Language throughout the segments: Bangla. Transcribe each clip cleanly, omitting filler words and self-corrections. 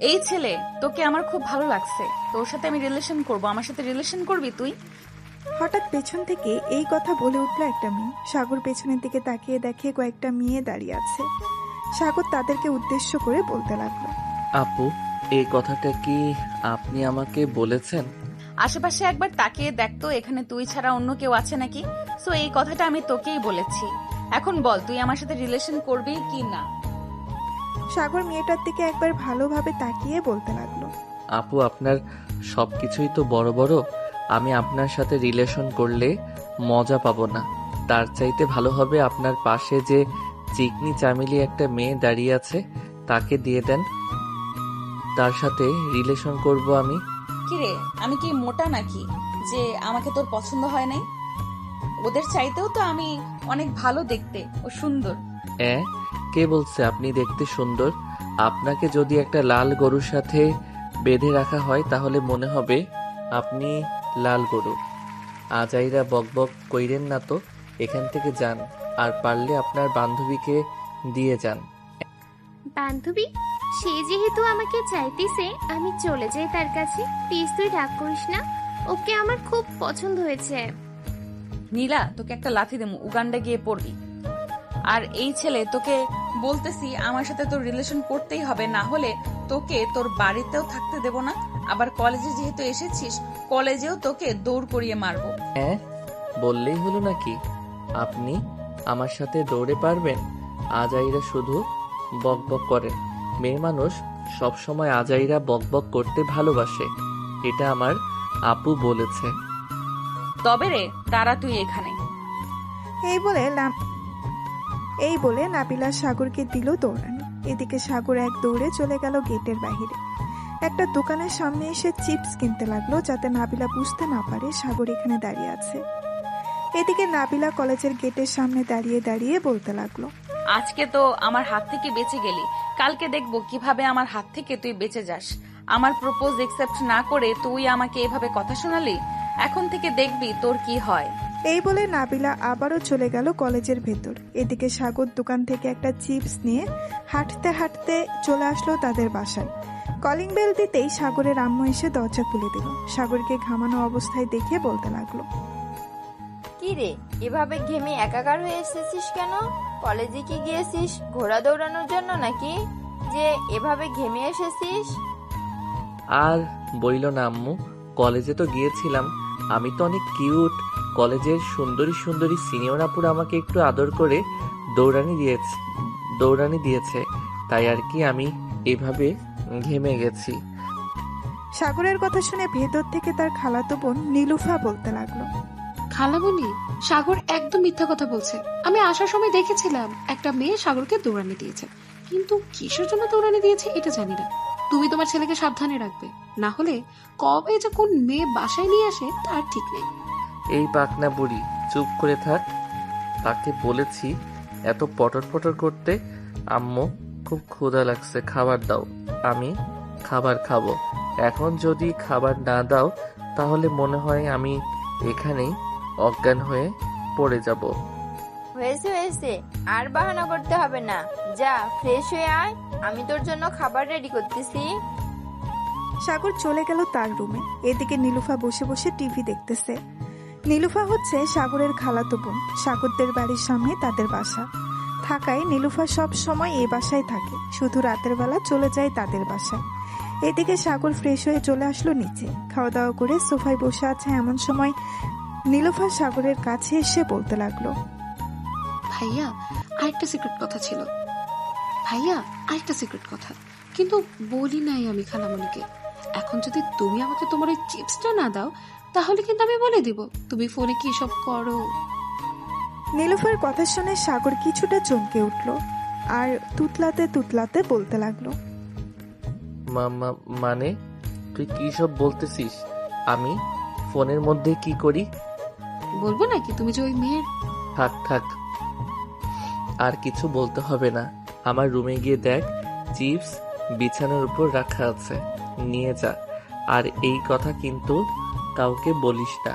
এই ছেলে, তোকে আমার খুব ভালো লাগছে। তোর সাথে আমি রিলেশন করব। আমার সাথে রিলেশন করবি তুই? হঠাৎ পেছন থেকে এই কথা বলে উঠল একটা মেয়ে। সাগর পেছনের দিকে তাকিয়ে দেখে কয়েকটা মেয়ে দাঁড়িয়ে আছে। সাগর তাদেরকে উদ্দেশ্য করে বলতে লাগলো। আপু, এই কথাটা কি আপনি আমাকে বলেছেন? আশেপাশে একবার তাকিয়ে দেখতো, এখানে তুই ছাড়া অন্য কেউ আছে নাকি? সো এই কথাটা আমি তোকেই বলেছি। এখন বল, তুই আমার সাথে রিলেশন করবি কি না? সাগর মেয়েটার দিকে একবার ভালোভাবে তাকিয়ে বলতে লাগলো। আপু, আপনার সবকিছুই তো বড় বড়। আমি আপনার সাথে রিলেশন করলে মজা পাবো না। তার চাইতে ভালো হবে আপনার পাশে যে চিকনি চামেলি একটা মেয়ে দাঁড়িয়ে আছে তাকে দিয়ে দেন। তার সাথে রিলেশন করব আমি। কিরে, আমি কি মোটা নাকি যে আমাকে তোর পছন্দ হয় নাই? ওদের চাইতেও তো আমি অনেক ভালো দেখতে ও সুন্দর। কে বলছে আপনি দেখতে সুন্দর? আপনাকে যদি একটা লাল গরুর সাথে বেঁধে রাখা হয় তাহলে মনে হবে আপনি লাল গরু। আজাইরা বকবক কইরেন না তো, এখান থেকে যান। আর পারলে আপনার বান্ধবীকে দিয়ে যান। বান্ধবী, সে যেহেতু আমাকে চাইতেছে আমি চলে যাই তার কাছে। প্লিজ তুই রাগ করিস না, ওকে আমার খুব পছন্দ হয়েছে। নীলা, তোকে একটা লাথি দেবো, উগান্ডা গিয়ে পড়বি। আর এই ছেলে, তোকে বলতেছি আমার সাথে তোর রিলেশন করতেই হবে, না হলে তোকে তোর বাড়িতেও থাকতে দেব না। আবার কলেজে যেহেতু এসেছিস, কলেজেও তোকে দৌড় করিয়ে মারবো। বললেই হলো নাকি আপনি আমার সাথে দৌড়ে পারবেন? আজাইরা শুধু বকবক করেন। মেয়ে মানুষ সবসময় আজাইরা বকবক করতে ভালোবাসে, এটা আমার আপু বলেছে। তবে রে, দাঁড়া তুই এখানে। এই বলে নাবিলা সাগরকে দিল দৌড়ানি। এদিকে সাগর এক দৌড়ে চলে গেল গেটের বাইরে। একটা দোকানের সামনে এসে চিপস কিনতে লাগলো, যাতে নাবিলা বুঝতে না পারে সাগর এখানে দাঁড়িয়ে আছে। এদিকে নাবিলা কলেজের গেটের সামনে দাঁড়িয়ে দাঁড়িয়ে বলতে লাগলো। আজকে তো আমার হাত থেকে বেঁচে গেলি, কালকে দেখবো কিভাবে আমার হাত থেকে তুই বেঁচে যাস। আমার প্রপোজ একসেপ্ট না করে তুই আমাকে এভাবে কথা শোনালি। এখন থেকে দেখবি তোর কি হয়। এই বলে নাবিলা আবারও চলে গেল কলেজের ভেতর। এদিকে সাগর দোকান থেকে একটা চিপস নিয়ে হাঁটতে হাঁটতে চলে আসলো তাদের বাসায়। কলিং বেল দিতেই সাগরের আম্মু এসে দরজা খুলে দিল। সাগরকে ঘামানো অবস্থায় দেখে বলতে লাগলো। কি রে, এভাবে ঘেমে একাকার হয়ে এসেছিস কেন? কলেজে কি গিয়েছিস ঘোড়া দৌড়ানোর জন্য নাকি যে এভাবে ঘেমে এসেছিস? আর বইল না আম্মু, কলেজে তো গিয়েছিলাম। আমি তো অনেক কিউট। কলেজের সুন্দরী সুন্দরী সিনিয়র আপুরা আমাকে একটু আদর করে দৌড়ানি দিয়েছে, তাই আর কি আমি এভাবে ঘেমে গেছি। সাগরের কথা শুনে ভেতর থেকে তার খালাতো বোন নীলুফা বলতে লাগলো। খালামণি, সাগর একদম মিথ্যা কথা বলছে। আমি আসার সময় দেখেছিলাম একটা মেয়ে সাগরকে দৌড়ানি দিয়েছে, কিন্তু কিসের জন্য দৌড়ানি দিয়েছে এটা জানি না। তুমি তোমার ছেলেকে সাবধানে রাখবে, না হলে কবে যে কোন মেয়ে বাসায় নিয়ে আসে তার ঠিক নেই। এই পাকনা বুড়ি, চুপ করে থাক। তাকে বলেছি এত পটর পটর করতে। আম্মু, খুব ক্ষুধা লাগছে, খাবার দাও। আমি খাবার খাবো। এখন যদি খাবার না দাও তাহলে মনে হয় আমি এখানেই অজ্ঞান হয়ে পড়ে যাব। হয়েছে হয়েছে, আর বাহানা করতে হবে না। যা ফ্রেশ হয়ে আয়, আমি তোর জন্য খাবার রেডি করতেছি। সাগর চলে গেল তার রুমে। এদিকে নীলুফা বসে বসে টিভি দেখতেছে। নীলুফা হচ্ছে সাগরের খালাতো বোন। সাগরদের বাড়ির সামনে তাদের বাসা থাকায় নীলুফা সব সময় এই বাসায় থাকে, শুধু রাতের বেলা চলে যায় তাদের বাসায়। এদিকে সাগর ফ্রেশ হয়ে চলে আসলো নিচে। খাওয়া দাওয়া করে সোফায় বসে আছে, এমন সময় নীলুফা সাগরের কাছে এসে বলতে লাগলো। ভাইয়া, আরেকটা সিক্রেট কথা ছিল। ভাইয়া, আরেকটা সিক্রেট কথা, কিন্তু বলি নাই আমি খালামণিকে। এখন যদি তুমি আমাকে তোমার ওই চিপসটা না দাও তাহলে কিন্তু আমি বলে দিব তুমি ফোনে কি সব করো। নীলুফার কথা শুনে সাগর কিছুটা চমকে উঠল আর তুতলাতে তুতলাতে বলতে লাগলো। মানে তুই কি সব বলতেছিস? আমি ফোনের মধ্যে কি করি? বলবো নাকি তুমি যে ওই মেয়ের। থাক থাক, আর কিছু বলতে হবে না। আমার রুমে গিয়ে দেখ, চিপস বিছানার উপর রাখা আছে, নিয়ে যা। আর এই কথা কিন্তু কাউকে বলিস না।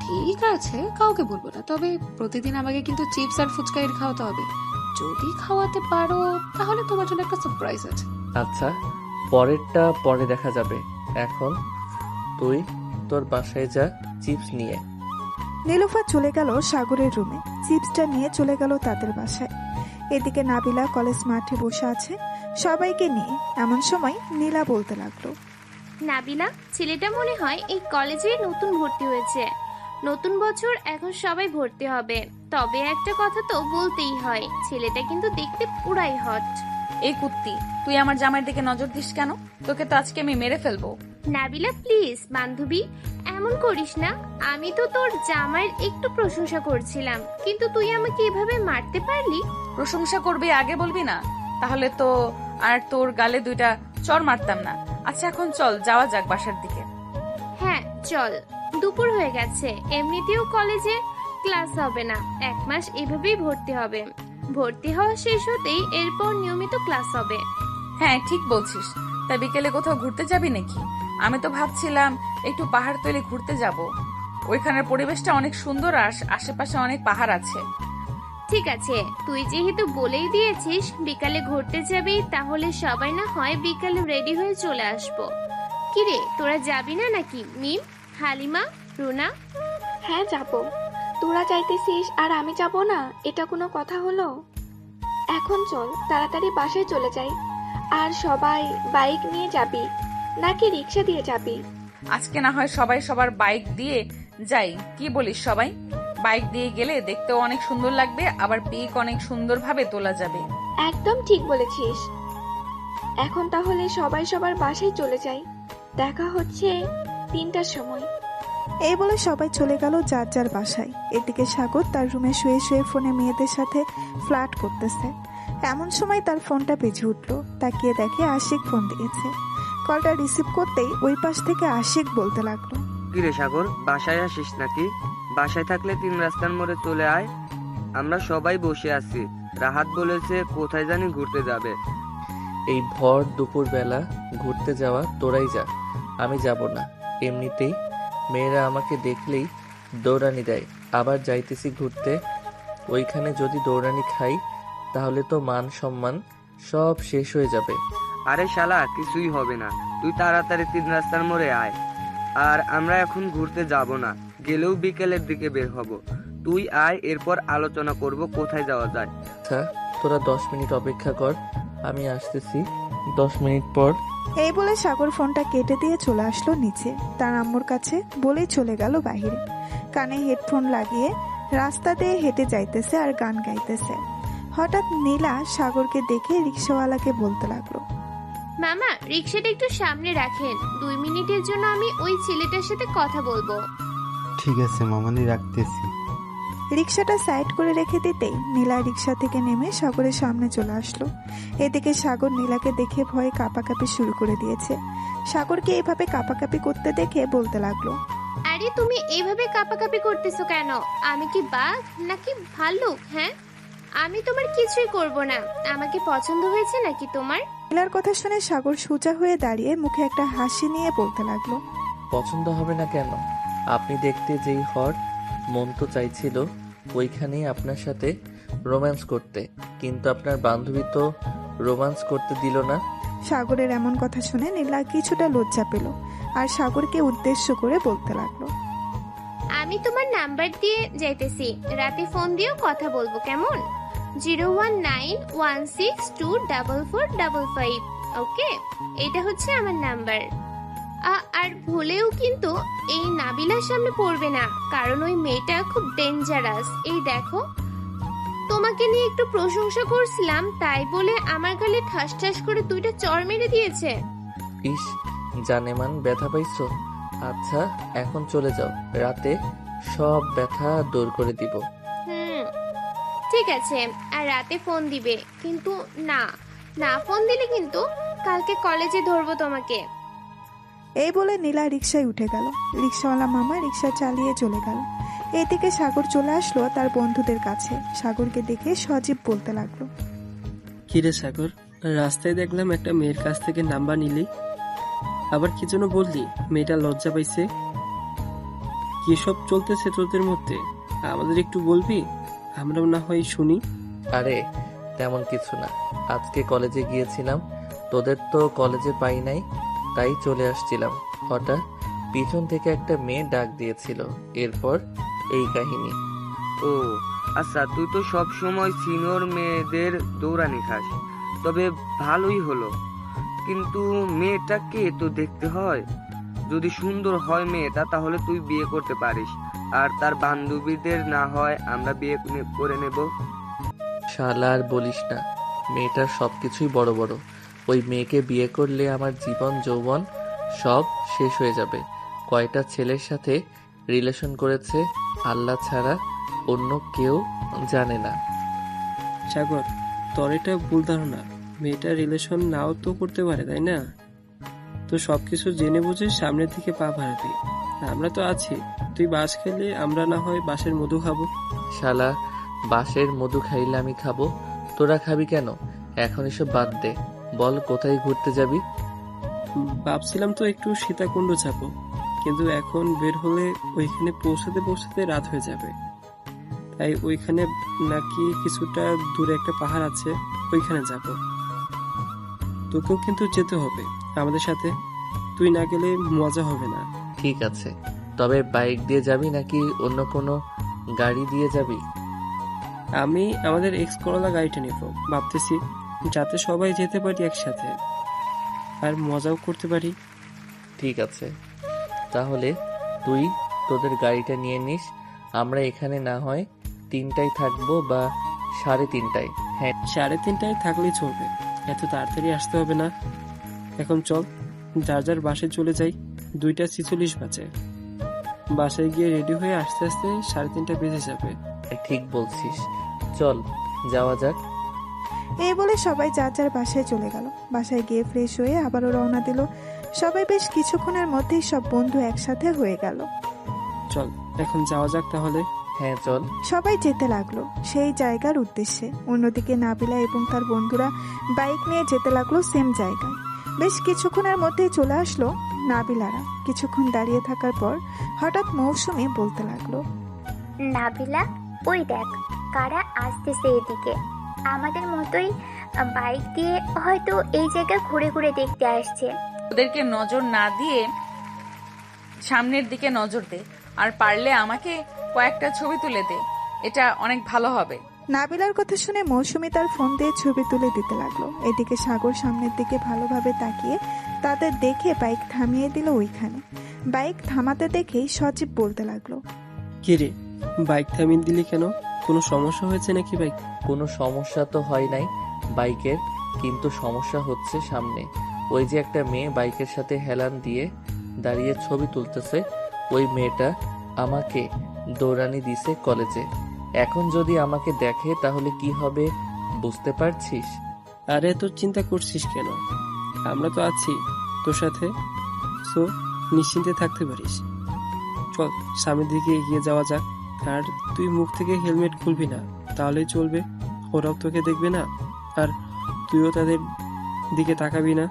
ঠিক আছে, কাউকে বলবো না, তবে প্রতিদিন আমাকে কিন্তু চিপস আর ফুচকা খাওয়াতে হবে। যদি খাওয়াতে পারো তাহলে তোমার জন্য একটা সারপ্রাইজ আছে। আচ্ছা, পরেরটা পরে দেখা যাবে। এখন তুই তোর বাসায় যা চিপস নিয়ে। নীলুফা চলে গেল সাগরের রুমে, চিপসটা নিয়ে চলে গেল তাদের বাসায়। এদিকে নাবিলা কলেজ মাঠে বসে আছে সবাইকে নিয়ে। এমন সময় নীলা বলতে লাগলো, নাবিলা, ছেলেটা মনে হয় এই কলেজে নতুন ভর্তি হয়েছে। নতুন বছর, এখন সবাই ভর্তি হবে। তবে একটা কথা তো বলতেই হয়, ছেলেটা কিন্তু দেখতে পুরাই হট। এই কুত্তি, তুই আমার জামাইয়ের দিকে নজর দিস কেন? তোকে তো আজকে আমি মেরে ফেলবো। নাবিলা প্লিজ বান্ধবী, এমন করিস না। আমি তো তোর জামাইয়ের একটু প্রশংসা করছিলাম, কিন্তু তুই আমাকে এভাবে মারতে পারলি? প্রশংসা করবি আগে বলবি না, তাহলে তো আর তোর গালে 2টা চড় মারতাম না। আচ্ছা এখন চল যাওয়া যাক বাসার দিকে। হ্যাঁ চল, দুপুর হয়ে গেছে। এমনিতেও কলেজে ক্লাস হবে না, 1 মাস এভাবেই ভর্তি হবে। ভর্তি হওয়া শেষ হতেই এরপর নিয়মিত ক্লাস হবে। হ্যাঁ ঠিক বলছিস। তা বিকেলে কোথাও ঘুরতে যাবি নাকি? আমি তো ভাবছিলাম একটু পাহাড় তলে ঘুরতে যাব। ওইখানের পরিবেশটা অনেক সুন্দর আর আশেপাশে অনেক পাহাড় আছে। ঠিক আছে, তুই যেহেতু বলেই দিয়েছিস বিকালে ঘুরতে যাবি, তাহলে সবাই না হয় বিকালে রেডি হয়ে চলে আসবো। কিরে, তোরা যাবি না নাকি? মিম, হালিমা, রুনা? হ্যাঁ যাব। তোরা যাইতেছিস আর আমি যাব না, এটা কোনো কথা হলো? এখন চল তাড়াতাড়ি বাসায় চলে যাই। আর সবাই বাইক নিয়ে যাবি নাকি রিক্সা দিয়ে যাবি? আজকে না হয় সবাই সবার বাইক দিয়ে যাই, কি বলিস? সবাই বাইক দিয়ে গেলে দেখতেও অনেক সুন্দর লাগবে, আবার পিক অনেক সুন্দরভাবে তোলা যাবে। একদম ঠিক বলেছিস। এখন তাহলে সবাই সবার বাসায় চলে যাই, দেখা হচ্ছে 3টার সময়। এই বলে সবাই চলে গেল যার যার বাসায়। এদিকে সাগর তার রুমে শুয়ে শুয়ে ফোনে মেয়েদের সাথে ফ্লার্ট করতেছে। এমন সময় তার ফোনটা বেজে উঠলো। তাকিয়ে দেখে আশিক ফোন দিয়েছে। কলটা রিসিভ করতেই ওই পাশ থেকে আশিক বলতে লাগলো, কিরে সাগর, বাসায় আসিস নাকি? বাসায় থাকলে 3 রাস্তার মোড়ে চলে আয়, আমরা সবাই বসে আছি। রাহাত বলেছে কোথায় জানি ঘুরতে যাবে। এই ভর দুপুর বেলা ঘুরতে যাওয়া তোরাই যা, আমি যাব না। এমনিতেই মেয়েরা আমাকে দেখলেই দৌড়ানি দেয়। আবার যাইতেছি ঘুরতে, ওইখানে যদি দৌড়ানি খাই তাহলে তো মান সম্মান সব শেষ হয়ে যাবে। আরে শালা, কিছুই হবে না, তুই তাড়াতাড়ি 3 রাস্তার মোড়ে আয়। আর আমরা এখন ঘুরতে যাব না, গেলেও বিকেলের দিকে বের হব। তুই আয়, এরপর আলোচনা করব কোথায় যাওয়া যায়। আচ্ছা তোরা 10 মিনিট অপেক্ষা কর, আমি আসতেছি 10 মিনিট পর। এই বলে সাগর ফোনটা কেটে দিয়ে চলে আসলো নিচে, তার আম্মুর কাছে বলেই চলে গেল বাইরে। কানে হেডফোন লাগিয়ে রাস্তা দিয়ে হেঁটে যাইতেছে আর গান গাইতেছে। হঠাৎ নীলা সাগরকে দেখে রিক্সাওয়ালাকে বলতে লাগলো, মামা, রিক্সাটা একটু সামনে রাখেন, 2 মিনিটের জন্য আমি ওই ছেলেটার সাথে কথা বলবো। ঠিক আছে মামানি, রাখতেছি। রিক্সাটা সাইড করে রেখে দিতেই নীলা রিক্সা থেকে নেমে সাগরের সামনে চলে আসলো। এদিকে সাগর নীলাকে দেখে ভয়ে কাঁপাকাঁপি শুরু করে দিয়েছে। সাগরকে এইভাবে কাঁপাকাঁপি করতে দেখে বলতে লাগলো, আরে তুমি এইভাবে কাঁপাকাঁপি করতেছো কেন? আমি কি বাঘ নাকি ভাল্লুক? হ্যাঁ, আমি তোমার কিছুই করব না। আমাকে পছন্দ হয়েছে নাকি তোমার? নীলার কথা শুনে সাগর সোজা হয়ে দাঁড়িয়ে মুখে একটা হাসি নিয়ে বলতে লাগলো, পছন্দ হবে না কেন? আপনি দেখতে যেই হট, মন তো চাইছিল ওইখানেই আপনার সাথে রোম্যান্স করতে, কিন্তু আপনার বান্ধবী তো রোম্যান্স করতে দিল না। সাগরের এমন কথা শুনে নীলা কিছুটা লজ্জা পেল আর সাগরকে উদ্দেশ্য করে বলতে লাগলো, আমি তোমার নাম্বার দিয়ে যাইতেছি, রাতে ফোন দিয়েও কথা বলবো, কেমন? 01916244555। ওকে, এটা হচ্ছে আমার নাম্বার। আর ভুলেও কিন্তু এই নাবিলার সামনে পড়বে না, কারণ ওই মেয়েটা খুব ডেঞ্জারাস। এই দেখো, তোমাকে নিয়ে একটু প্রশংসা করছিলাম, তাই বলে আমার গালে ঠাস ঠাস করে 2টা চড় মেরে দিয়েছে। ইস, জানেমান ব্যথা পাইছো? আচ্ছা এখন চলে যাও, রাতে সব ব্যথা দূর করে দিব। ঠিক আছে, আর রাতে ফোন দিবে, কিন্তু না ফোন দিলে কিন্তু কালকে কলেজে ধরবো তোমাকে। এই বলে নীলা রিক্সায় উঠে গেল। রিক্সাওয়ালা মামা রিক্সা চালিয়ে চলে গেল। এদিকে সাগর চলে আসলো তার বন্ধুদের কাছে। সাগরকে দেখে সজীব বলতে লাগলো, কিরে সাগর, রাস্তায় দেখলাম একটা মেয়ের কাছ থেকে নাম্বার নিলি, আবার কি জন্য বললি? মেয়েটা লজ্জা পাইছে? কি সব চলতেছে তোদের মধ্যে? আমাদের একটু বলবি, আমরাও না হয় শুনি। আরে তেমন কিছু না, আজকে কলেজে গিয়েছিলাম, তোদের তো কলেজে পাই নাই, তাই চলে আসছিলাম। হঠাৎ পিছন থেকে একটা মেয়ে ডাক দিয়েছিল, এরপর এই কাহিনী। ও আচ্ছা, তুই তো সব সময় সিনিয়র মেয়েদের দৌড়ানি খাস, তবে ভালোই হলো। কিন্তু মেয়েটাকে তো দেখতে হয়, যদি সুন্দর হয় মেয়েটা তাহলে তুই বিয়ে করতে পারিস, আর তার বান্ধবীদের না হয় আমরা বিয়ে করে নেব। শালা আর বলিস না, মেয়েটার সবকিছুই বড় বড়। ওই মেয়েকে বিয়ে করলে আমার জীবন যৌবন সব শেষ হয়ে যাবে। কয়টা ছেলের সাথে রিলেশন করেছে আল্লাহ ছাড়া অন্য কেউ জানে না। সাগর, তোর এটা ভুল ধারণা। মেয়েটা রিলেশন নাও তো করতে পারে, তাই না? তো সবকিছু জেনে বুঝে সামনের দিকে পা বাড়াবি। আমরা তো আছি, তুই বাস খেলে আমরা না হয় বাসের মধু খাবো। শালা, বাঁশের মধু খাইলে আমি খাবো, তোরা খাবি কেন? এখন এসব বাদ দে, বল কোথায় ঘুরতে যাবি? ভাবছিলাম তো একটু সীতাকুণ্ড যাবো, কিন্তু এখন বের হলে ওইখানে পৌঁছাতে পৌঁছাতে রাত হয়ে যাবে। তাই ওইখানে নাকি কিছুটা দূরে একটা পাহাড় আছে, ওইখানে যাব। তোকেও কিন্তু যেতে হবে আমাদের সাথে, তুই না গেলে মজা হবে না। ঠিক আছে, তবে বাইক দিয়ে যাবি নাকি অন্য কোনো গাড়ি দিয়ে যাবি? আমি আমাদের এক্স করলা গাড়িটা নেব ভাবতেছি, যাতে সবাই যেতে পারি একসাথে আর মজাও করতে পারি। ঠিক আছে, তাহলে তুই তোদের গাড়িটা নিয়ে নিস। আমরা এখানে না হয় 3টায় থাকবো বা 3:30টায়। হ্যাঁ, 3:30টায় থাকলেই চলবে, এত তাড়াতাড়ি আসতে হবে না। এখন চল, যার যার বাসায় চলে যাই। 2:46 বাজে। বাসায় গিয়ে রেডি হয়ে আস্তে আস্তে 3:30 বেজে যাবে। ঠিক বলছিস, চল যাওয়া যাক। এই বলে সবাই যার যার বাসায় চলে গেল। বাসায় গিয়ে ফ্রেশ হয়ে আবারও রওনা দিল। সবাই বেশ কিছুক্ষণের মধ্যেই সব বন্ধু একসাথে হয়ে গেল। চল এখন যাওয়া যাক তাহলে। হ্যাঁ চল। সবাই যেতে লাগলো সেই জায়গার উদ্দেশ্যে। অন্যদিকে নাবিলা এবং তার বন্ধুরা বাইক নিয়ে যেতে লাগলো সেম জায়গায়। বেশ কিছুক্ষণের মধ্যেই চলে আসলো নাবিলারা। কিছুক্ষণ দাঁড়িয়ে থাকার পর হঠাৎ মৌসুমী বলতে লাগলো, নাবিলা, ওই দেখ কারা আসতেছে এদিকে। আমাদের মতোই বাইক দিয়ে হয়তো এই জায়গা ঘুরে ঘুরে দেখতে আসছে। ওদেরকে নজর না দিয়ে সামনের দিকে নজর দে, আর পারলে আমাকে কয়েকটা ছবি তুলে দে, এটা অনেক ভালো হবে। নাবিলার কথা শুনে মৌসুমী তার ফোন দিয়ে ছবি তুলে দিতে লাগলো। এদিকে সাগর সামনের দিকে ভালোভাবে তাকিয়ে তাদের দেখে বাইক থামিয়ে দিল ওইখানে। বাইক থামাতে দেখেই সজীব বলতে লাগলো, কিরে, বাইক থামিয়ে দিলি কেন? কোনো সমস্যা হয়েছে নাকি বাইক? কোনো সমস্যা তো হয় নাই বাইকের, কিন্তু সমস্যা হচ্ছে সামনে। ওই যে একটা মেয়ে বাইকের সাথে হেলান দিয়ে দাঁড়িয়ে ছবি তুলতেছে, ওই মেয়েটা আমাকে দৌড়ানি দিছে কলেজে। এখন যদি আমাকে দেখে তাহলে কি হবে বুঝতে পারছিস? আরে তোর চিন্তা করছিস কেন? আমরা তো আছি তোর সাথে, সো নিশ্চিন্তে থাকতে পারিস। চল সামনের দিকে এগিয়ে যাওয়া যাক। আর তুই মুখ থেকে হেলমেট খুলবি না, তাহলেই চলবে। ওরাও তোকে দেখবে না, আর তুইও তাদের দিকে তাকাবি না।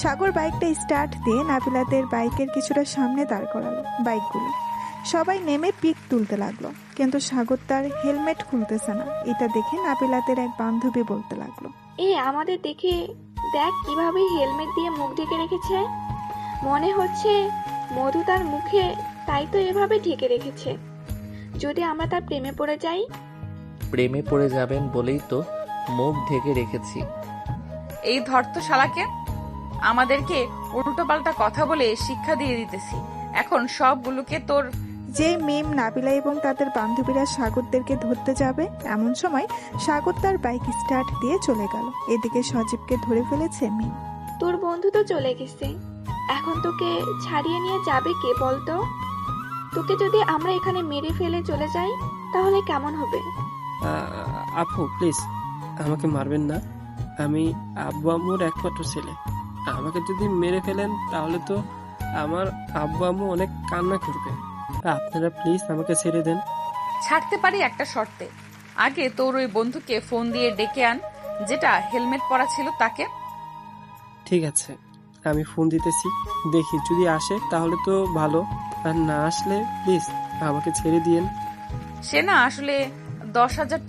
সাগর বাইকটা স্টার্ট দিয়ে নাবিলাদের বাইকের কিছুটা সামনে দাঁড় করালো বাইকগুলো। সবাই নেমে পিক তুলতে লাগলো, কিন্তু সাগর তার হেলমেট খুলতেছে না। এটা দেখে নাবিলাদের এক বান্ধবী বলতে লাগলো, আমাদের দেখে দেখ কিভাবে হেলমেট দিয়ে মুখ ঢেকে রেখেছে। মনে হচ্ছে মধু তার মুখে, তাই তো এভাবে ঢেকে রেখেছে। যদি আমরা তার প্রেমে পড়ে যাই? প্রেমে পড়ে যাবেন বলেই তো মুখ ঢেকে রেখেছি। এই ধর্ত শালাকে, আমাদেরকে উল্টোপাল্টা কথা বলে শিক্ষা দিয়ে দিতেছি। এখন সবগুলোকে তোর। যে মিম নাবিলা এবং তাদের বান্ধবীরা সাগরদেরকে ধরতে যাবে, এমন সময় সাগর তার বাইক স্টার্ট দিয়ে চলে গেল। এদিকে সজীবকে ধরে ফেলেছে মিম। তোর বন্ধু তো চলে গেছে, এখন তোকে ছাড়িয়ে নিয়ে যাবে কে বলতো? তোকে যদি আমরা এখানে মেরে ফেলে চলে যাই তাহলে কেমন হবে? আপু প্লিজ আমাকে মারবেন না, আমি আব্বু আম্মুর একমাত্র ছেলে। আমাকে যদি মেরে ফেলেন তাহলে তো আমার আব্বু আম্মু অনেক কান্না করবে। আপনারা প্লিজ আমাকে ছেড়ে দেন। ছাড়তে পারি একটা শর্তে। আগে তোর ওই বন্ধুকে ফোন দিয়ে ডেকে আন, যেটা হেলমেট পরা ছিল তাকে। ঠিক আছে, আমি ফোন দিতেছি, দেখি যদি আসে তাহলে তো ভালো, আর না আসলে প্লিজ আমাকে ছেড়ে দিয়েন। সে না আসলে 10,000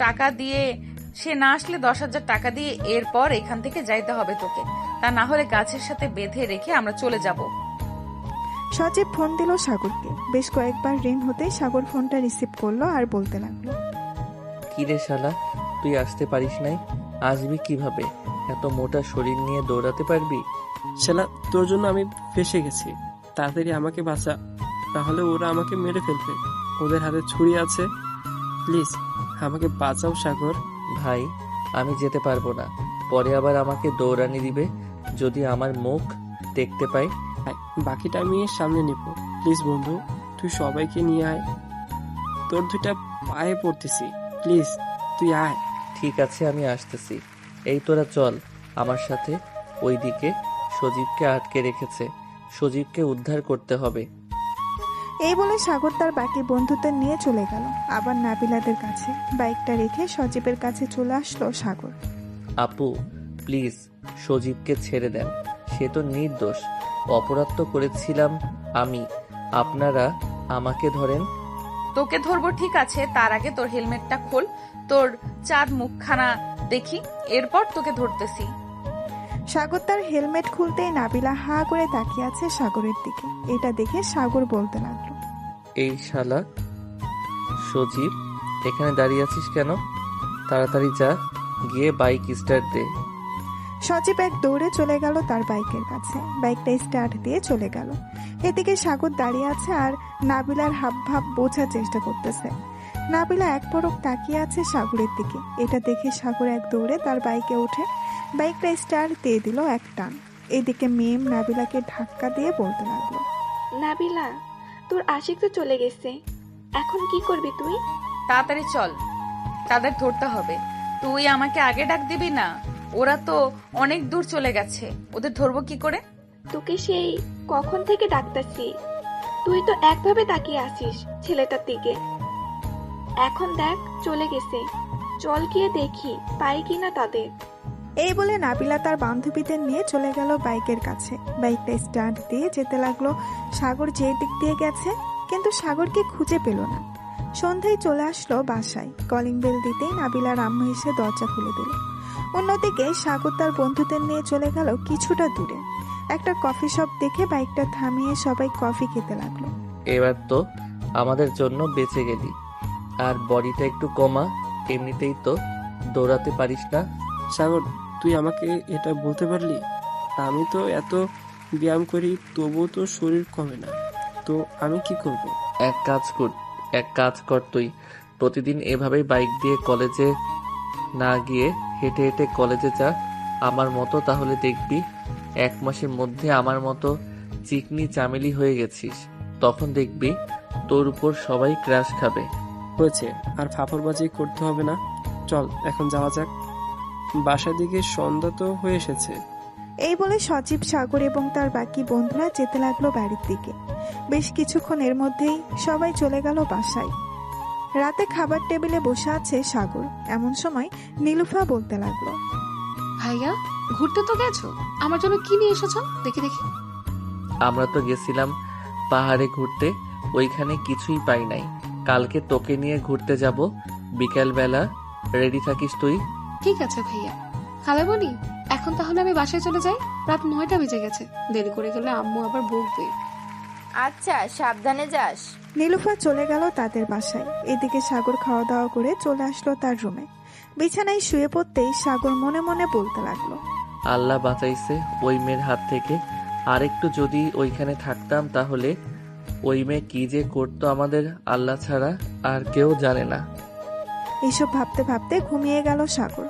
টাকা দিয়ে এরপর এখান থেকে যাইতে হবে তোকে। তা না হলে গাছের সাথে বেঁধে রেখে আমরা চলে যাব। সজীব ফোন দিল সাগরকে। বেশ কয়েকবার রিং হতে সাগর ফোনটা রিসিভ করলো আর বলতে লাগলো, কিরে শালা, তুই আসতে পারিস নাই? আসবি কিভাবে? এত মোটা শরীর নিয়ে দৌড়াতে পারবি? শালা, তোর জন্য আমি ফেসে গেছি। তাড়াতাড়ি আমাকে বাঁচা, তাহলে ওরা আমাকে মেরে ফেলবে। ওদের হাতে ছুরি আছে। প্লিজ আমাকে বাঁচাও সাগর। ভাই, আমি যেতে পারবো না। পরে আবার আমাকে দৌড়ানি দিবে যদি আমার মুখ দেখতে পাই। বাকিটা আমি সামনে নিব। প্লিজ বন্ধু, তুই সবাইকে নিয়ে আয়। তোর দুইটা পায়ে পড়তেছি, প্লিজ তুই আয়। ঠিক আছে, আমি আসতেছি। এই তোরা চল আমার সাথে। ওইদিকে সজীবকে আটকে রেখেছে, সজীবকে উদ্ধার করতে হবে। এই বলে সাগর তার বাকি বন্ধুদের নিয়ে চলে গেল আবার নাবিলাদের কাছে। বাইকটা রেখে সজীবের কাছে চলে আসলো সাগর। আপু প্লিজ সজীবকে ছেড়ে দেন, সে তো নির্দোষ। অপরাধ তো করেছিলাম আমি, আপনারা আমাকে ধরেন। তোকে ধরবো ঠিক আছে, তার আগে তোর হেলমেটটা খোল, তোর চাঁদ মুখখানা দেখি, এরপর তোকে ধরতেছি। সাগর তার হেলমেট খুলতেই নাবিলা হা করে তাকিয়ে আছে সাগরের দিকে। এটা দেখে সাগর বলতে লাগলো, এই শালা সজীব, এখানে দাঁড়িয়ে আছিস কেন? তাড়াতাড়ি যা, গিয়ে বাইক স্টার্ট দে। সজীব এক দৌড়ে চলে গেল তার বাইকের কাছে। বাইকটা স্টার্ট দিয়ে চলে গেল। এদিকে সাগর দাঁড়িয়ে আছে আর নাবিলার হাবভাব বোঝার চেষ্টা করতেছে। নাবিলা এক পলক তাকিয়ে আছে সাগরের দিকে। এটা দেখে সাগর এক দৌড়ে তার বাইকে ওঠে। বাইকটা স্টার্ট দিয়ে দিল এক টান। এদিকে মেম নাবিলাকে ধাক্কা দিয়ে বলতে লাগলো, নাবিলা, তোর আশিক তো চলে গেছে, এখন কি করবি তুই? তাড়াতাড়ি চল, তাদের ধরতে হবে। তুই আমাকে আগে ডাক দিবি না? ওরা তো অনেক দূর চলে গেছে, ওদের ধরবো কি করে? তোকে সেই কখন থেকে ডাকতাছি, তুই তো একভাবে তাকিয়ে আছিস ছেলেটার দিকে। এখন দেখ চলে গেছে, চল গিয়ে দেখি পাই কিনা তাদের। এই বলে নাবিলা তার বান্ধবীদের নিয়ে চলে গেল বাইকের কাছে। বাইকটা স্টার্ট দিয়ে যেতে লাগলো সাগর যে দিক দিয়ে গেছে, কিন্তু সাগরকে খুঁজে পেল না। সন্ধ্যায় চলে আসলো বাসায়। কলিং বেল দিতেই নাবিলার আম্মু এসে দরজা খুলে দিল। অন্যদিকে সাগর তার বন্ধুদের নিয়ে চলে গেল কিছুটা দূরে। একটা কফি শপ দেখে বাইকটা থামিয়ে সবাই কফি খেতে লাগলো। এবার তো আমাদের জন্য বেঁচে গেলি। আর বডিটা একটু কমা, এমনিতেই তো দৌড়াতে পারিস না। সাগর, তুই আমাকে এটা বলতে পারলি? আমি তো এত ব্যায়াম করি, তবুও তো শরীর কমে না, তো আমি কি করব? এক কাজ কর, তুই প্রতিদিন এভাবেই বাইক দিয়ে কলেজে না গিয়ে হেঁটে হেঁটে কলেজে যা আমার মতো, তাহলে দেখবি 1 মাসের মধ্যে আমার মতো চিকনি চামেলি হয়ে গেছিস। তখন দেখবি তোর উপর সবাই ক্রাশ খাবে। হয়েছে, আর ফাফরবাজি করতে হবে না। চল এখন যাওয়া যাক, বাসার দিকে সন্ধ্যা তো হয়ে এসেছে। এই বলে সজীব, সাগর এবং তার বাকি বন্ধুরা যেতে লাগলো বাড়ির দিকে। বেশ কিছুক্ষণের মধ্যেই সবাই চলে গেল বাসায়। রাতে খাবার টেবিলে বসে আছে সাগর। এমন সময় নীলুফা বলতে লাগলো, ভাইয়া, ঘুরতে তো গেছো, আমার জন্য কি নিয়ে এসেছো? দেখি দেখি। আমরা তো গেছিলাম পাহাড়ে ঘুরতে, ওইখানে কিছুই পাই নাই। কালকে তোকে নিয়ে ঘুরতে যাব, বিকেলবেলা রেডি থাকিস তুই। ঠিক আছে ভাইয়া। খালামণি, এখন তাহলে আমি বাসায় চলে যাই, রাত 9টা বেজে গেছে, দেরি করে গেলে আম্মু আবার বকবে। আচ্ছা, সাবধানে যাস। নীলুফা চলে গেল তাদের বাসায়। এদিকে সাগর খাওয়া দাওয়া করে চলে আসলো তার রুমে। বিছানায় শুয়ে পড়তেই সাগর মনে মনে বলতে লাগলো, আল্লাহ বাঁচাইছে ওই মেয়ের হাত থেকে। আরেকটু যদি ওইখানে থাকতাম, তাহলে ওই মেয়ে কি যে করতো আমাদের আল্লাহ ছাড়া আর কেউ জানে না। এসব ভাবতে ভাবতে ঘুমিয়ে গেল সাগর।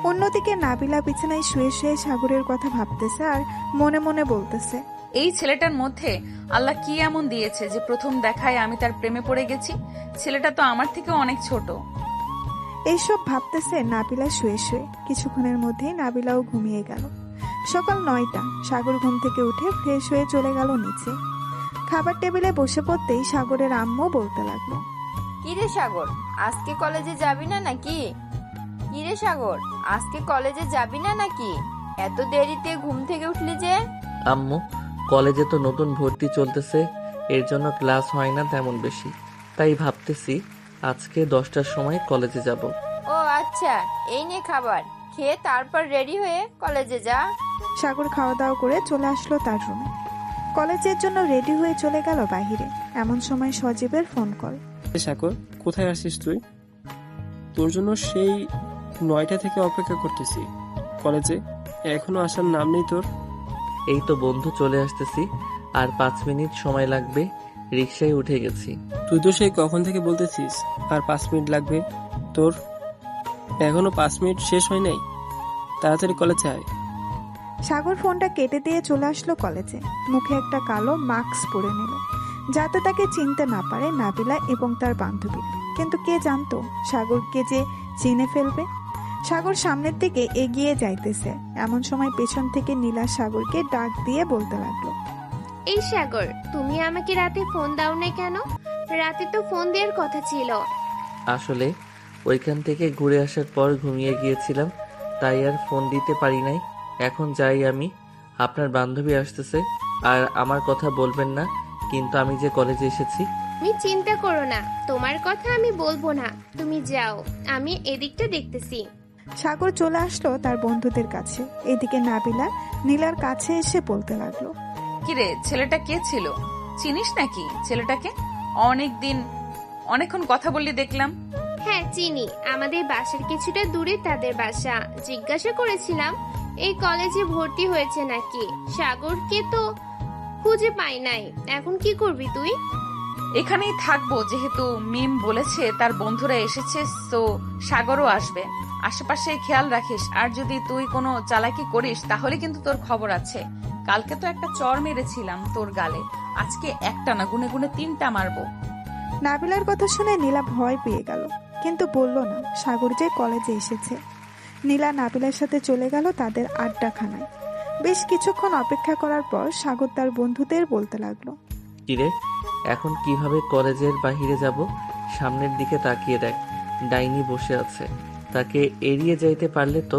অন্যদিকে নাবিলা বিছানায় শুয়ে শুয়ে সাগরের কথা ভাবতেছে আর মনে মনে বলতেছে, এই ছেলেটার মধ্যে আল্লাহ কি এমন দিয়েছে যে প্রথম দেখায় আমি তার প্রেমে পড়ে গেছি? ছেলেটা তো আমার থেকে অনেক ছোট। এইসব ভাবতেছে নাবিলা শুয়ে শুয়ে। কিছুক্ষণের মধ্যেই নাবিলাও ঘুমিয়ে গেল। সকাল 9টা। সাগর ঘুম থেকে উঠে ফ্রেশ হয়ে চলে গেল নিচে। খাবার টেবিলে বসে পড়তেই সাগরের আম্মু বলতে লাগলো, কিরে সাগর, আজকে কলেজে যাবি না নাকি? কিরে সাগর, আজকে কলেজে যাবি না নাকি? এত দেরিতে ঘুম থেকে উঠলি যে? আম্মু, কলেজে তো নতুন ভর্তি চলতেছে, এর জন্য ক্লাস হয় না তেমন বেশি, তাই ভাবতেছি আজকে 10টার সময় কলেজে যাব। ও আচ্ছা, এই নে খাবার, খেয়ে তারপর রেডি হয়ে কলেজে যা। সাগর খাওয়া দাওয়া করে চলে আসলো তার রুমে। কলেজের জন্য রেডি হয়ে চলে গেল বাইরে। এমন সময় সজীবের ফোন কল। সাগর, কোথায় আসিস তুই? তোর জন্য সেই 9টা থেকে অপেক্ষা করতেছি কলেজে, এখনো আসার নাম নেই তোর। এই তো বন্ধু চলে আসতেছি, আর 5 মিনিট সময় লাগবে, রিক্সায় উঠে গেছি। তুই তো সেই কখন থেকে বলতেছিস আর 5 মিনিট লাগবে তোর, এখনো 5 মিনিট শেষ হয় নাই, তাড়াতাড়ি কলেজে আয়। সাগর ফোনটা কেটে দিয়ে চলে আসলো কলেজে। মুখে একটা কালো মাস্ক পরে নিল, যাতে তাকে চিনতে না পারে নাবিলা এবং তার বান্ধবীরা। কিন্তু কে জানতো সাগরকে যে চিনে ফেলবে। সাগর সামনের দিকে এগিয়ে যাইতেছে। এমন সময় পেছন থেকে নীলা সাগরকে ডাক দিয়ে বলতে লাগলো, এই সাগর, তুমি আমাকে রাতে ফোন দাও না কেন? রাতে তো ফোন দেওয়ার কথা ছিল। আসলে ওইখান থেকে ঘুরে আসার পর ঘুমিয়ে গিয়েছিলাম, তাই আর ফোন দিতে পারি নাই। এখন যাই আমি, আপনার বান্ধবী আসতেছে, আর আমার কথা বলবেন না কিন্তু আমি যে কলেজে এসেছি। তুমি চিন্তা করো না, তোমার কথা আমি বলবো না, তুমি যাও, আমি এদিকটা দেখতেছি। সাগর চলে আসলো তার বন্ধুদের কাছে। এদিকে নাবিলা নীলার কাছে এসে বলতে লাগলো, কিরে, ছেলেটা কে ছিল? চিনিস নাকি ছেলেটাকে? অনেকক্ষণ কথা বললি দেখলাম। হ্যাঁ চিনি, আমাদের বাসার কিছুটা দূরে তাদের বাসা। জিজ্ঞাসা করেছিলাম এই কলেজে ভর্তি হয়েছে নাকি। সাগরকে তো খুঁজে পাই নাই, এখন কি করবি তুই? এখানেই থাকবো, যেহেতু মিম বলেছে তার বন্ধুরা এসেছে, তো সাগরও আসবে। আশেপাশে খেয়াল রাখিস, আর যদি তুই কোনো চালাকি করিস তাহলে কিন্তু তোর খবর আছে। কালকে তো একটা চড় মেরেছিলাম তোর গালে, আজকে একটা না, গুনে গুনে 3টা মারবো। নাবিলার কথা শুনে নীলা ভয় পেয়ে গেল, কিন্তু বলল না সাগর যে কলেজে এসেছে। নীলা নাবিলার সাথে চলে গেল তাদের আড্ডাখানায়। বেশ কিছুক্ষণ অপেক্ষা করার পর সাগর তার বন্ধুদের বলতে লাগলো, কিরে, এখন কিভাবে কলেজের বাহিরে যাব? সামনের দিকে তাকিয়ে দেখ, ডাইনি বসে আছে। তাকে এড়িয়ে যাইতে পারলে তো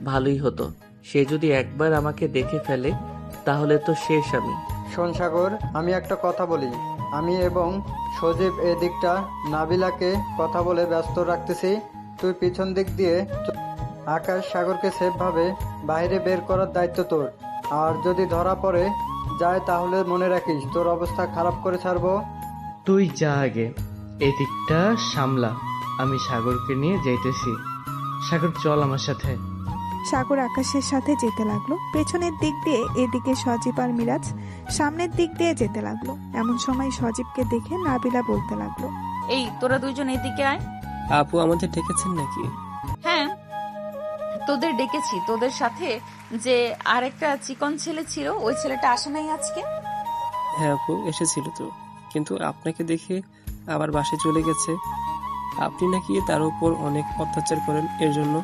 ভালোই হতো। সে যদি একবার আমাকে দেখে ফেলে তাহলে তো শেষ আমি। শোন সাগর, আমি একটা কথা বলি। আমি এবং সজীব এদিকটা নাবিলাকে কথা বলে ব্যস্ত রাখতেছি। তুই পিছন দিক দিয়ে আকাশ সাগরকে সেফভাবে বাইরে বের করার দায়িত্ব তোর। আর যদি ধরা পড়ে যায় তাহলে মনে রাখিস তোর অবস্থা খারাপ করে ছাড়বো। তুই যা আগে, এদিকটা সামলা, আমি সাগরকে নিয়ে যাইতেছি। সাগর চল আমার সাথে। সাগর আকাশের সাথে যেতে লাগলো। পেছনের দিক দিয়ে এদিকে সজীব আর মিরাজ সামনের দিক দিয়ে যেতে লাগলো। এমন সময় সজীবকে দেখে নাবিলা বলতে লাগলো, এই তোরা দুইজন এদিকে আয়। আপু আমাদের ডেকেছেন নাকি? হ্যাঁ, তোদের ডেকেছি। তোদের সাথে যে আরেকটা চিকন ছেলে ছিল, ওই ছেলেটা আসে নাই আজকে? হ্যাঁ আপু এসেছিল তো, কিন্তু আপনাকে দেখে আবার বাসায় চলে গেছে। আপনি নাকি তার উপর অনেক অত্যাচার করেন, এর জন্য।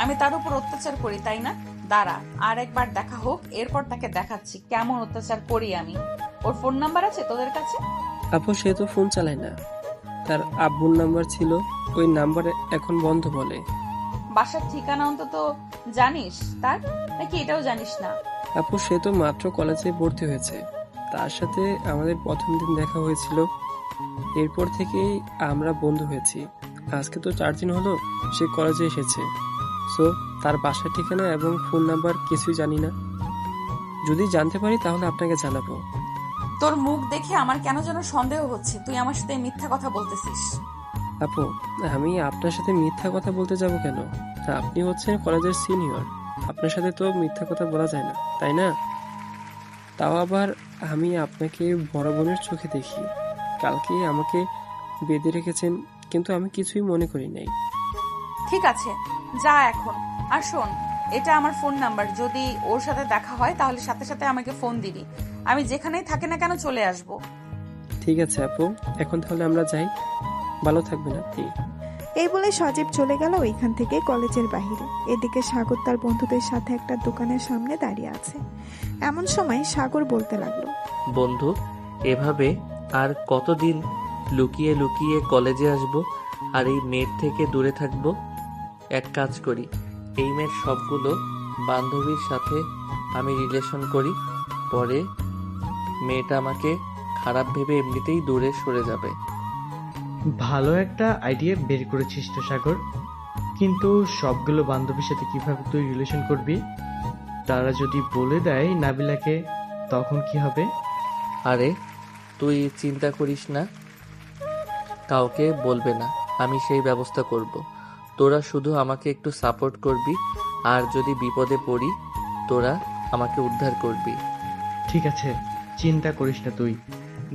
আমি তার উপর অত্যাচার করি, তাই না? দাঁড়া, আর একবার দেখা হোক, এরপর তাকে দেখাচ্ছি কেমন অত্যাচার করি আমি। ওর ফোন নাম্বার আছে তোদের কাছে? আপু সে তো ফোন চালায় না, তার আব্বুর নাম্বার ছিল, ওই নাম্বার এখন বন্ধ বলে। বাসার ঠিকানা অন্তত জানিস তার, নাকি এটাও জানিস না? আপু সে তো মাত্র কলেজে ভর্তি হয়েছে, তার সাথে আমাদের প্রথম দিন দেখা হয়েছিল, এরপর থেকেই আমরা বন্ধু হয়েছি। আজকে তো 4 দিন হলো সে কলেজে এসেছে, সো তার বাসার ঠিকানা এবং ফোন নাম্বার কিছুই জানি না। যদি জানতে পারি তাহলে আপনাকে জানাবো। তোর মুখ দেখে আমার কেন যেন সন্দেহ হচ্ছে তুই আমার সাথে মিথ্যা কথা বলতেছিস। আপু আমি আপনার সাথে মিথ্যা কথা বলতে যাব কেন? আপনি হচ্ছেন কলেজের সিনিয়র, আপনার সাথে তো মিথ্যা কথা বলা যায় না, তাই না? তাও আবার আমি আপনাকে বড় বোনের চোখে দেখি। কালকে আমাকে বেঁধে রেখেছেন, কিন্তু আমি কিছুই মনে করি নাই। ঠিক আছে, যা এখন। আর শোন, এটা আমার ফোন নাম্বার, যদি ওর সাথে দেখা হয় তাহলে সাথে সাথে আমাকে ফোন দিবি। আমি যেখানেই থাকি না কেন চলে আসব। ঠিক আছে আপু, এখন তাহলে আমরা যাই, ভালো থাকবেন আপনি। এই বলে সজীব চলে গেল ওইখান থেকে কলেজের বাহিরে। এদিকে সাগর তার বন্ধুদের সাথে একটা দোকানের সামনে দাঁড়িয়ে আছে। এমন সময় সাগর বলতে লাগলো, বন্ধু, এভাবে আর কতদিন লুকিয়ে লুকিয়ে কলেজে আসব আর এই মেয়ের থেকে দূরে থাকব? এক কাজ করি, এই মেয়ের সবগুলো বান্ধবীর সাথে আমি রিলেশন করি, পরে মেয়েটা আমাকে খারাপ ভেবে এমনিতেই দূরে সরে যাবে। ভালো একটা আইডিয়া বের করেছিস তো সাগর, কিন্তু সবগুলো বান্ধবীর সাথে কিভাবে তুই রিলেশন করবি? তারা যদি বলে দেয় নাবিলাকে, তখন কি হবে? আরে তুই চিন্তা করিস না, কাউকে বলবে না, আমি সেই ব্যবস্থা করব। তোরা শুধু আমাকে একটু সাপোর্ট করবি, আর যদি বিপদে পড়ি তোরা আমাকে উদ্ধার করবি। ঠিক আছে, চিন্তা করিস না তুই।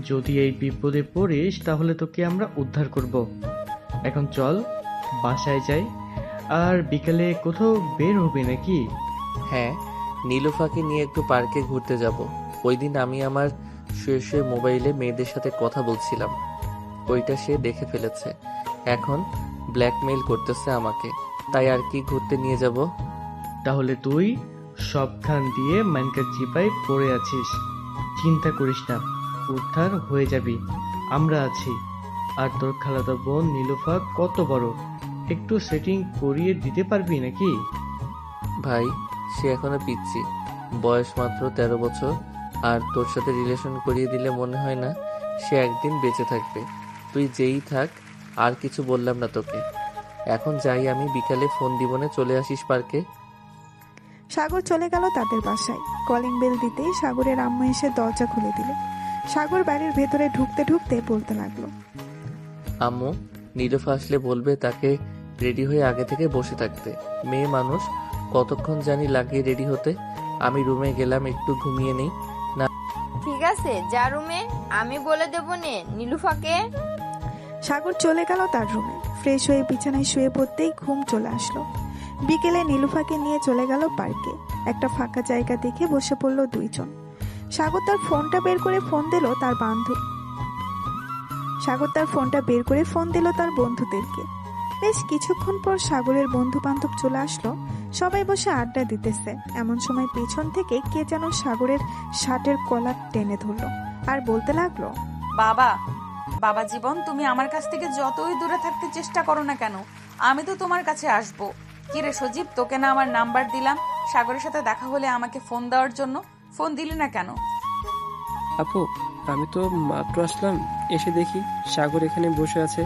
যদি এই বিপদে পড়িস তাহলে তোকে আমরা উদ্ধার করব। এখন চল বাসায় যাই, আর বিকেলে কোথাও বের হবে নাকি? হ্যাঁ, নীলুফাকে নিয়ে একটু পার্কে ঘুরতে যাব। ওই দিন আমি আমার শুয়ে শুয়ে মোবাইলে মেয়েদের সাথে কথা বলছিলাম, ওইটা সে দেখে ফেলেছে। এখন ব্ল্যাকমেইল করতেছে আমাকে, তাই আর কি ঘুরতে নিয়ে যাব। তাহলে তুই সবখান দিয়ে মানকার চিপায় পড়ে আছিস। চিন্তা করিস না, উদ্ধার হয়ে যাবি, আমরা আছি। আর তোর খালাতো বোন নীলুফা কত বড়, একটু সেটিং করিয়ে দিতে পারবি নাকি? ভাই, সে এখনো পিচ্ছি, বয়স মাত্র 13 বছর, আর তোর সাথে রিলেশন করিয়ে দিলে মনে হয় না সে একদিন বেঁচে থাকবে। তুই যেই থাক, আর কিছু বললাম না তোকে। এখন যাই আমি, বিকালে ফোন দিবনে চলে আসিস পার্কে। সাগর চলে গেল তাদের বাসায়। কলিং বেল দিতেই সাগরের আম্মু এসে দরজা খুলে দিল। সাগর বাড়ির ভেতরে ঢুকতে ঢুকতে বলতে লাগলো, আম্মু, নীলুফা আসলে বলবে তাকে রেডি হয়ে আগে থেকে বসে থাকতে। মেয়ে মানুষ, কতক্ষণ জানি লাগে রেডি হতে। আমি রুমে গেলাম একটু ঘুমিয়ে নেই। ঠিক আছে, যা রুমে, আমি বলে দেবো নে নীলুফাকে। সাগর চলে গেল তার রুমে। ফ্রেশ হয়ে বিছানায় শুয়ে পড়তেই ঘুম চলে আসলো। বিকেলে নীলুফাকে নিয়ে চলে গেল পার্কে। একটা ফাঁকা জায়গা দেখে বসে পড়ল দুইজন। সাগর তার ফোনটা বের করে ফোন দিল তার বন্ধুদেরকে। বেশ কিছুক্ষণ পর সাগরের বন্ধু বান্ধব চলে আসলো। সবাই বসে আড্ডা দিতেছে। এমন সময় পেছন থেকে কে যেন সাগরের শার্টের কলার টেনে ধরলো আর বলতে লাগলো, বাবা, বাবা জীবন, তুমি আমার কাছ থেকে যতই দূরে থাকতে চেষ্টা করো না কেন, আমি তো তোমার কাছে আসবো। কি রে সজীব, তোকে না আমার নাম্বার দিলাম, সাগরের সাথে দেখা হলে আমাকে ফোন দেওয়ার জন্য, ফোন দিলি না কেন? আপু, আমি তো মাত্র আসলাম, এসে দেখি সাগর এখানে বসে আছে।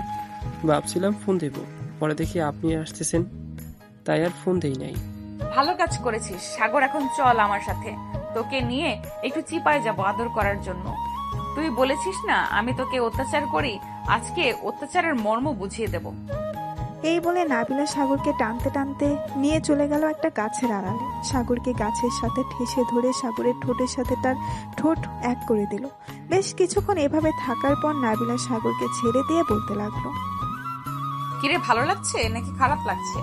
ভাবছিলাম ফোন দেব, পরে দেখি আপনি আসতেছেন, তাই আর ফোন দেই নাই। ভালো কাজ করেছিস। সাগর, এখন চল আমার সাথে, তোকে নিয়ে একটু চিপায় যাব আদর করার জন্য। তুই বলেছিস না আমি তোকে অত্যাচার করি, আজকে অত্যাচারের মর্ম বুঝিয়ে দেব। এই বলে নাবিলা সাগরকে টানতে টানতে নিয়ে চলে গেল একটা গাছের আড়ালে। সাগরকে গাছের সাথে ঠেসে ধরে সাগরের ঠোঁটের সাথে তার ঠোঁট এক করে দিল। বেশ কিছুক্ষণ এভাবে থাকার পর নাবিলা সাগরকে ছেড়ে দিয়ে বলতে লাগলো, কিরে, ভালো লাগছে নাকি খারাপ লাগছে?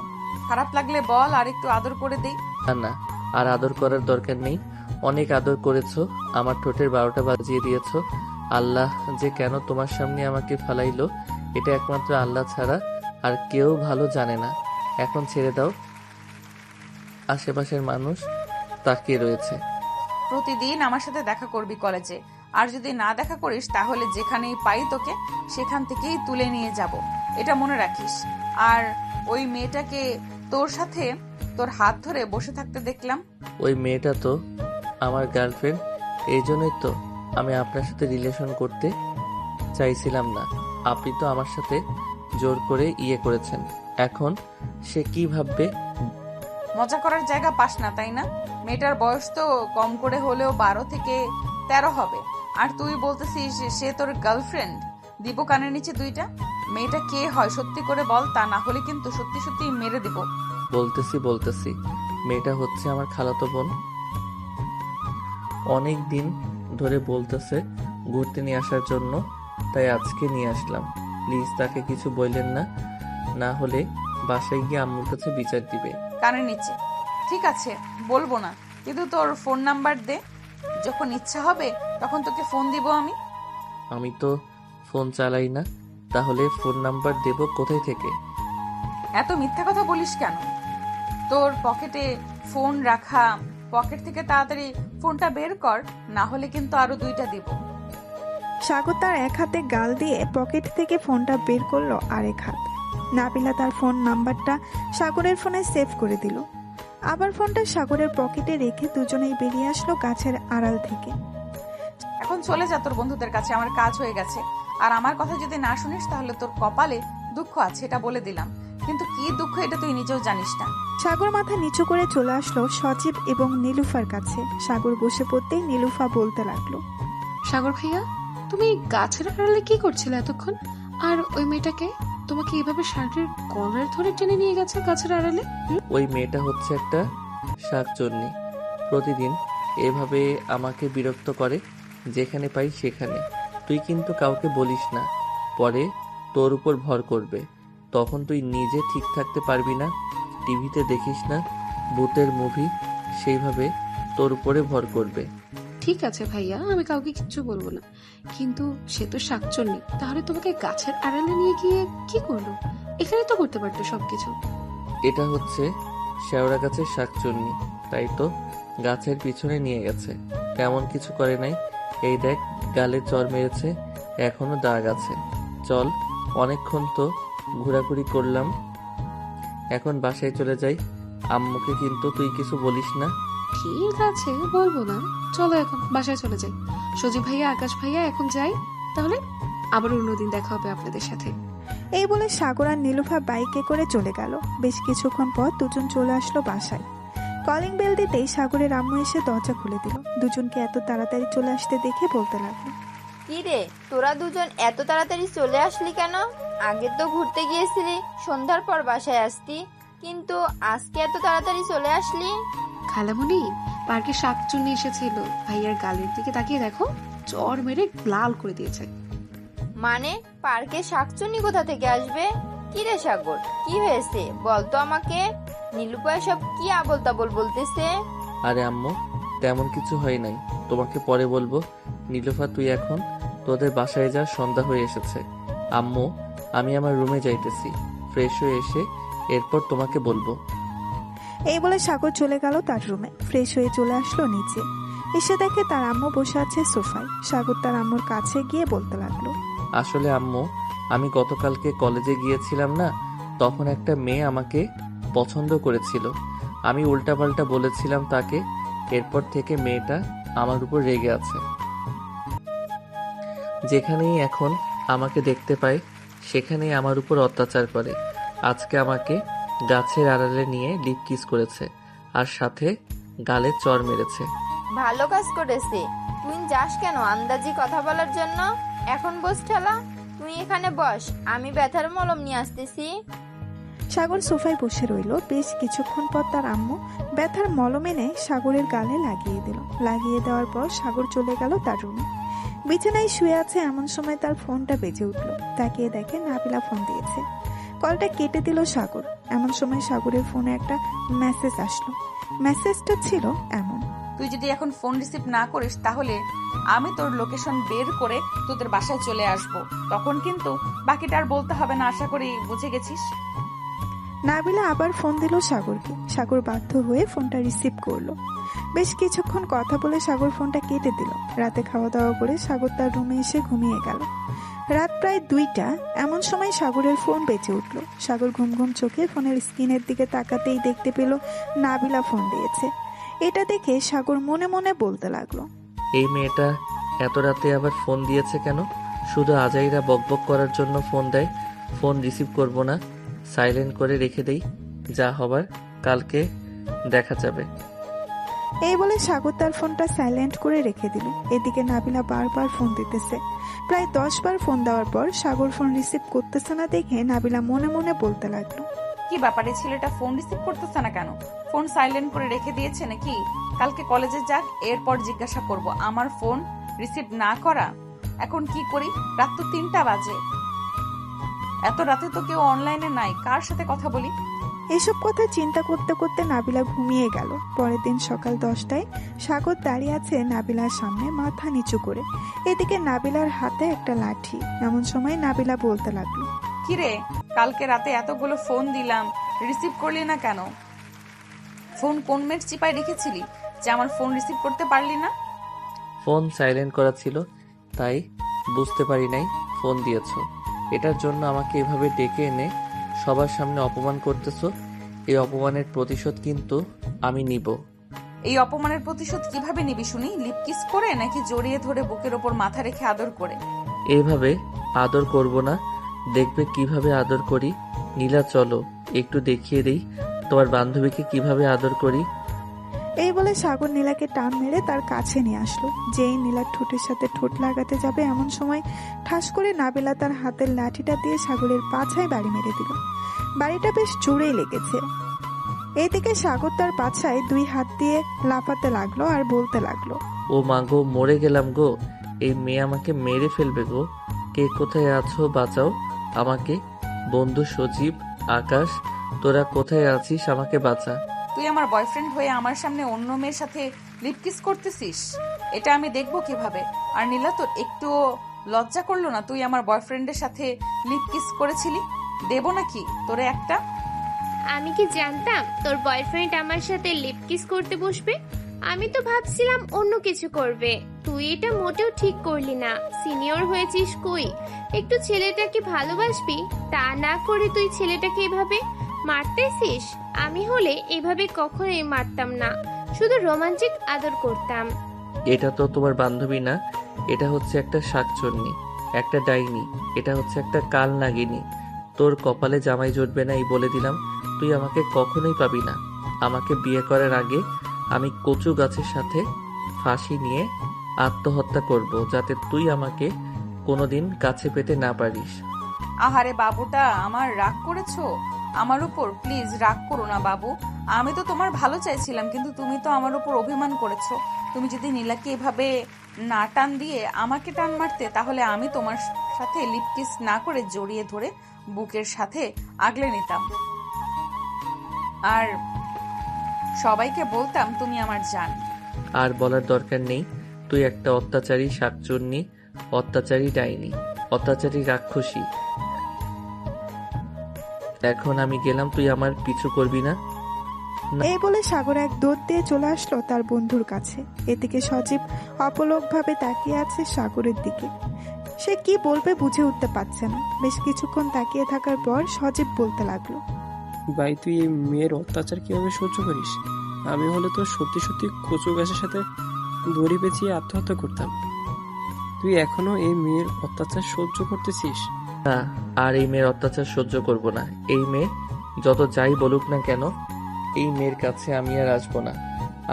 খারাপ লাগলে বল, আর একটু আদর করে দেই। না, আর আদর করার দরকার নেই, অনেক আদর করেছো, আমার ঠোঁটের 12টা বাজিয়ে দিয়েছো। আল্লাহ যে কেন তোমার সামনে আমাকে ফালাইলো, এটা একমাত্র আল্লাহ ছাড়া আর কেউ ভালো জানে না। এখন ছেড়ে দাও, আশেপাশের মানুষ তাকিয়ে রয়েছে। প্রতিদিন আমার সাথে দেখা করবি কলেজে, আর যদি না দেখা করিস তাহলে যেখানেই পাই তোকে সেখান থেকেই তুলে নিয়ে যাব, এটা মনে রাখিস। আর ওই মেয়েটাকে তোর সাথে তোর হাত ধরে বসে থাকতে দেখলাম। ওই মেয়েটা তো আমার গার্লফ্রেন্ড, এই জন্যই তো আমি আপনার সাথে রিলেশন করতে চাইছিলাম না। আপনি তো আমার সাথে জোর করে করেছেন, এখন সে কি ভাববে? মজা করার জায়গা পাস না, তাই না? মেয়েটার বয়স তো কম করে হলেও 12 থেকে 13 হবে, আর তুই বলতেছিস সে তোর গার্লফ্রেন্ড। দিব কানের নিচে দুইটা। মেয়েটা কে হয় সত্যি করে বল, তা না হলে কিন্তু সত্যি সত্যি মেরে দিব। বলতেছি মেয়েটা হচ্ছে আমার খালাতো বোন। অনেক দিন ধরে বলতেছে ঘুরতে নিয়ে আসার জন্য, তাই আজকে নিয়ে আসলাম। প্লিজ তাকে কিছু বললেন না, না হলে বাসায় গিয়ে আম্মুর কাছে বিচার দিবে। কানের নিচে, ঠিক আছে বলবো না, কিন্তু তোর ফোন নাম্বার দে, যখন ইচ্ছা হবে তখন তোকে ফোন দিব আমি। আমি তো ফোন চালাই না, তাহলে ফোন নাম্বার দেব কোথায় থেকে? এত মিথ্যা কথা বলিস কেন? তোর পকেটে ফোন রাখা, পকেট থেকে তাড়াতাড়ি ফোনটা বের কর, না হলে কিন্তু আরো 2টা দিব। সাগর তার এক হাতে গাল দিয়ে পকেট থেকে ফোনটা বের করলো আরেক হাত। নাবিলা তার ফোন নাম্বারটা সাগরের ফোনে সেভ করে দিল। আবার ফোনটা সাগরের পকেটে রেখে দুজনেই বেরিয়ে আসলো গাছের আড়াল থেকে। এখন চলে যা তোর বন্ধুদের কাছে, আমার কাজ হয়ে গেছে। আর আমার কথা যদি না শুনিস তাহলে তোর কপালে দুঃখ আছে, এটা বলে দিলাম। কিন্তু কি দুঃখ এটা তুই নিজেও জানিস না। সাগর মাথা নিচু করে চলে আসলো সজীব এবং নীলুফার কাছে। সাগর বসে পড়তেই নীলুফা বলতে লাগলো, সাগর ভাইয়া, তুমি গাছের আড়ালে কি করছিলে এতক্ষণ? আর ওই মেয়েটাকে তোমাকে এভাবে শার্টের কলার ধরে টেনে নিয়ে গেছে গাছের আড়ালে? ওই মেয়েটা হচ্ছে একটা শাকচুন্নি। প্রতিদিন এভাবে আমাকে বিরক্ত করে, যেখানে পাই সেখানে। তুই কিন্তু কাউকে বলিস না, পরে তোর উপর ভর করবে। তখন তুই নিজে ঠিক থাকতে পারবি না। টিভিতে দেখিস না ভূতের মুভি, সেইভাবে তোর উপরে ভর করবে। ঠিক আছে ভাইয়া, আমি কাউকে কিচ্ছু বলবো না, কিন্তু সে তো শাকচুন্নি, তাহলে তোমাকে গাছের আড়ালে নিয়ে গিয়ে কি করলো? এখানে তো করতে পারতো সবকিছু। এটা হচ্ছে শেওড়া গাছের শাকচুন্নি, তাই তো গাছের পিছনে নিয়ে গেছে। তেমন কিছু করে নাই। এই দেখ, গালে চর মেরেছে, এখনো দাগ আছে। চল, অনেকক্ষণ তো ঘোরাঘুরি করলাম, এখন বাসায় চলে যাই। আম্মুকে কিন্তু তুই কিছু বলিস না। ঠিক আছে, বলবো না। চলো এখন বাসায় চলে যাই। সজীব ভাইয়া, আকাশ ভাইয়া, এখন যাই তাহলে। আবার অন্যদিন দেখা হবে আপনাদের সাথে। এই বলে সাগর আর নীলুফা বাইকে করে চলে গেল। বেশ কিছুক্ষণ পর দুজন চলে আসলো বাসায়। কলিং বেল দিতেই সাগরের আম্মু এসে দরজা খুলে দিল। দুজনকে এত তাড়াতাড়ি চলে আসতে দেখে বলতে লাগলো, কি রে, তোরা দুজন এত তাড়াতাড়ি চলে আসলি কেন? আগে তো ঘুরতে গিয়েছিলি, সন্ধ্যার পর বাসায় আসতি, কিন্তু আজকে এত তাড়াতাড়ি চলে আসলি? খালামুনি, পার্কে শাকচুন্নি এসেছিল। ভাইয়ার গালের দিকে তাকিয়ে দেখো, চর মেরে লাল করে দিয়েছে। মানে পার্কে শাকচুন্নি কোথা থেকে আসবে? কি রে সাগর, কি হয়েছে বলতো আমাকে? নীলুপা সব কি আবল তাবল বলতেছে? আরে আম্মু, তেমন কিছু হয় নাই, তোমাকে পরে বলবো। নীলুফা, তুই এখন তোদের বাসায় যা, সন্ধ্যা হয়ে এসেছে। আম্মু, আমি আমার রুমে যাইতেছি, ফ্রেশ হয়ে এসে এরপর তোমাকে বলবো। এই বলে সাগর চলে গেল তার রুমে। ফ্রেশ হয়ে চলে আসলো নিচে। এসে দেখে তার আম্মু বসে আছে সোফায়। সাগর তার আম্মুর কাছে গিয়ে বলতে লাগলো, আসলে আম্মু, আমি গতকালকে কলেজে গিয়েছিলাম না, তখন একটা মেয়ে আমাকে পছন্দ করেছিল। আমি উল্টাপাল্টা বলেছিলাম তাকে, এরপর থেকে মেয়েটা আমার উপর রেগে আছে। যেখানেই এখন আমাকে দেখতে পায় সেখানেই আমার উপর অত্যাচার করে। আজকে আমাকে গাছের আড়ালে নিয়ে লিপ কিস করেছে, আর সাথে গালে চর মেরেছে। ভালো কাজ করেছে। তুই যাস কেন আন্দাজি কথা বলার জন্য? এখন বস ঠেলা, তুই এখানে বস, আমি ব্যথার মলম নিয়ে আসতেছি। সাগর সোফায় বসে রইল। বেশ কিছুক্ষণ পর তার আম্মু ব্যথার মলম এনে সাগরের গালে লাগিয়ে দিল। লাগিয়ে দেওয়ার পর সাগর চলে গেল তার রুমে। বিছানায় শুয়ে আছে, এমন সময় তার ফোনটা বেজে উঠল। তাকিয়ে দেখে নাবিলা ফোন দিয়েছে। কলটা কেটে দিল সাগর। এমন সময় সাগরের ফোনে একটা মেসেজ আসলো। মেসেজটা ছিল এমন, তুই যদি এখন ফোন রিসিভ না করিস তাহলে আমি তোর লোকেশন বের করে তোদের বাসায় চলে আসব। তখন কিন্তু বাকিটা আর বলতে হবে না, আশা করি বুঝে গেছিস। নাবিলা আবার ফোন দিল সাগরকে। সাগর বাধ্য হয়ে ফোনটা রিসিভ করলো। বেশ কিছুক্ষণ কথা বলে সাগর ফোনটা কেটে দিল। রাতে খাওয়া দাওয়া করে সাগর তার রুমে এসে ঘুমিয়ে গেল। রাত প্রায় 2টা। এমন সময় সাগরের ফোন বেজে উঠল। সাগর ঘুম ঘুম চোখে ফোনের স্ক্রিনের দিকে তাকাতেই দেখতে পেল নাবিলা ফোন দিয়েছে। এটা দেখে সাগর মনে মনে বলতে লাগলো, এই মেয়েটা এত রাতে আবার ফোন দিয়েছে কেন? শুধু আজাইরা বকবক করার জন্য ফোন দেয়। ফোন রিসিভ করব না, সাইলেন্ট করে রেখে দেই, যা হবার কালকে দেখা যাবে। এই বলে সাগর তার ফোনটা সাইলেন্ট করে রেখে দিল। এদিকে নাবিলা বারবার ফোন দিতেছে। প্রায় 10 বার ফোন দেওয়ার পর সাগর ফোন রিসিভ করতেছে না দেখে নাবিলা মনে মনে বলতে লাগলো, কি ব্যাপারে, ছেলেটা ফোন রিসিভ করতেছে না কেন? ফোন সাইলেন্ট করে রেখে দিয়েছে নাকি? কালকে কলেজে যাক, এরপর জিজ্ঞাসা করব। আমার ফোন রিসিভ না করা, এখন কি করি? রাত তো 3টা বাজে, এত রাতে তো কেউ অনলাইনে নাই, কার সাথে কথা বলি? এসব কথা চিন্তা করতে করতে নাবিলা ঘুমিয়ে গেল। পরের দিন সকাল 10টায় সাগর দাঁড়িয়ে আছে নাবিলার সামনে মাথা নিচু করে। এদিকে নাবিলার হাতে একটা লাঠি। এমন সময় নাবিলা বলতে লাগলো, কিরে, কালকে রাতে এতগুলো ফোন দিলাম, রিসিভ করলি না কেন? ফোন কোন মেয়ের চিপায় রেখেছিলি যে আমার ফোন রিসিভ করতে পারলি না? ফোন সাইলেন্ট করা ছিল, তাই বুঝতে পারি নাই ফোন দিয়েছো। এটার জন্য আমাকে এভাবে ডেকে এনে সবার সামনে অপমান করতেছো। এই অপমানের প্রতিশোধ কিন্তু আমি নিব। এই অপমানের প্রতিশোধ কিভাবে নিবি শুনি? লিপ কিস করে নাকি জড়িয়ে ধরে বুকের ওপর মাথা রেখে আদর করে? এইভাবে আদর করব না, দেখবে কিভাবে আদর করি। নীলা, চলো একটু দেখিয়ে দেই তোমার বান্ধবীকে কিভাবে আদর করি। এই বলে সাগর নীলাকে টান মেরে তার কাছে নিয়ে আসলো। যেই নীলার ঠোঁটের সাথে ঠোঁট লাগাতে যাবে এমন সময় ঠাস করে নাবিলা তার হাতের লাঠিটা দিয়ে সাগরের পাছায় বাড়ি মেরে দিল। বাড়িটা বেশ জোরেই লেগেছে। এইদিকে সাগর তার পাছায় 2 হাত দিয়ে লাফাতে লাগলো আর বলতে লাগলো, ও মা গো, মরে গেলাম গো, এই মেয়ে আমাকে মেরে ফেলবে গো, কে কোথায় আছো বাঁচাও আমাকে। বন্ধু সজীব, আকাশ, তোরা কোথায় আছিস, আমাকে বাঁচা। তুই আমার বয়ফ্রেন্ড হয়ে আমার সামনে অন্য মেয়ের সাথে লিপকিস করতেছিস, এটা আমি দেখবো কিভাবে? আর নীলা, তোর একটুও লজ্জা করলো না? তুই আমার বয়ফ্রেন্ডের সাথে লিপকিস করেছিলি, দেবো নাকি তোরে একটা? আমি কি জানতাম তোর বয়ফ্রেন্ড আমার সাথে লিপ কিস করতে বসবে? আমি তো ভাবছিলাম অন্য কিছু করবে। তুই এটা মোটেও ঠিক করলি না। সিনিয়র হয়েছিস কই, একটু ছেলেটাকে ভালোবাসবি, তা না করে তুই ছেলেটাকে এভাবে মারতেছিস। আমি হলে এভাবে কখনোই মারতাম না, শুধু রোমান্টিক আদর করতাম। এটা তো তোমার বান্ধবী না, এটা হচ্ছে একটা শাকচুন্নি, একটা ডাইনি, এটা হচ্ছে একটা কাল নাগিনী। তোর কপালে জামাই জুটবে না, এই বলে দিলাম। তুই আমাকে কখনোই পাবি না। আমাকে বিয়ে করার আগে আমি কচু গাছের সাথে ফাঁসি নিয়ে আত্মহত্যা করব, যাতে তুই আমাকে কোনোদিন কাছে পেতে না পারিস। আহারে বাবুটা, আমার রাগ করেছো আমার উপর? প্লিজ রাগ করো না বাবু, আমি তো তোমার ভালো চাইছিলাম, কিন্তু তুমি তো আমার উপর অভিমান করেছো। তুমি যদি নীলাকে এভাবে না টান দিয়ে আমাকে টান মারতে, তাহলে আমি তোমার সাথে লিপকিস না করে জড়িয়ে ধরে বুকের সাথে আগলে নিতাম, আর সবাইকে বলতাম তুমি আমার জান। আর বলার দরকার নেই, তুই একটা অত্যাচারী শাকচুন্নি, অত্যাচারী ডাইনি, অত্যাচারী রাক্ষসী। এখন আমি গেলাম, তুই আমার পিছু করবি না। এই বলে সাগর এক দৌড় দিয়ে চলে আসলো তার বন্ধুর কাছে। এদিকে সজীব অপলকভাবে তাকিয়ে আছে সাগরের দিকে। সে কি বলবে বুঝে উঠতে পারছে না। বেশ কিছুক্ষণ তাকিয়ে থাকার পর সজীব বলতে লাগলো, ভাই তুই এই মেয়ের অত্যাচার কিভাবে সহ্য করিস? আমি হলে তো সত্যি সত্যি কচু গাছের সাথে দড়ি পেঁচিয়ে আত্মহত্যা করতাম। তুই এখনো এই মেয়ের অত্যাচার সহ্য করতেছিস? না, আর এই মেয়ের অত্যাচার সহ্য করব না। এই মেয়ে যত যাই বলুক না কেন, এই মেয়ের কাছে আমি আর আসবো না।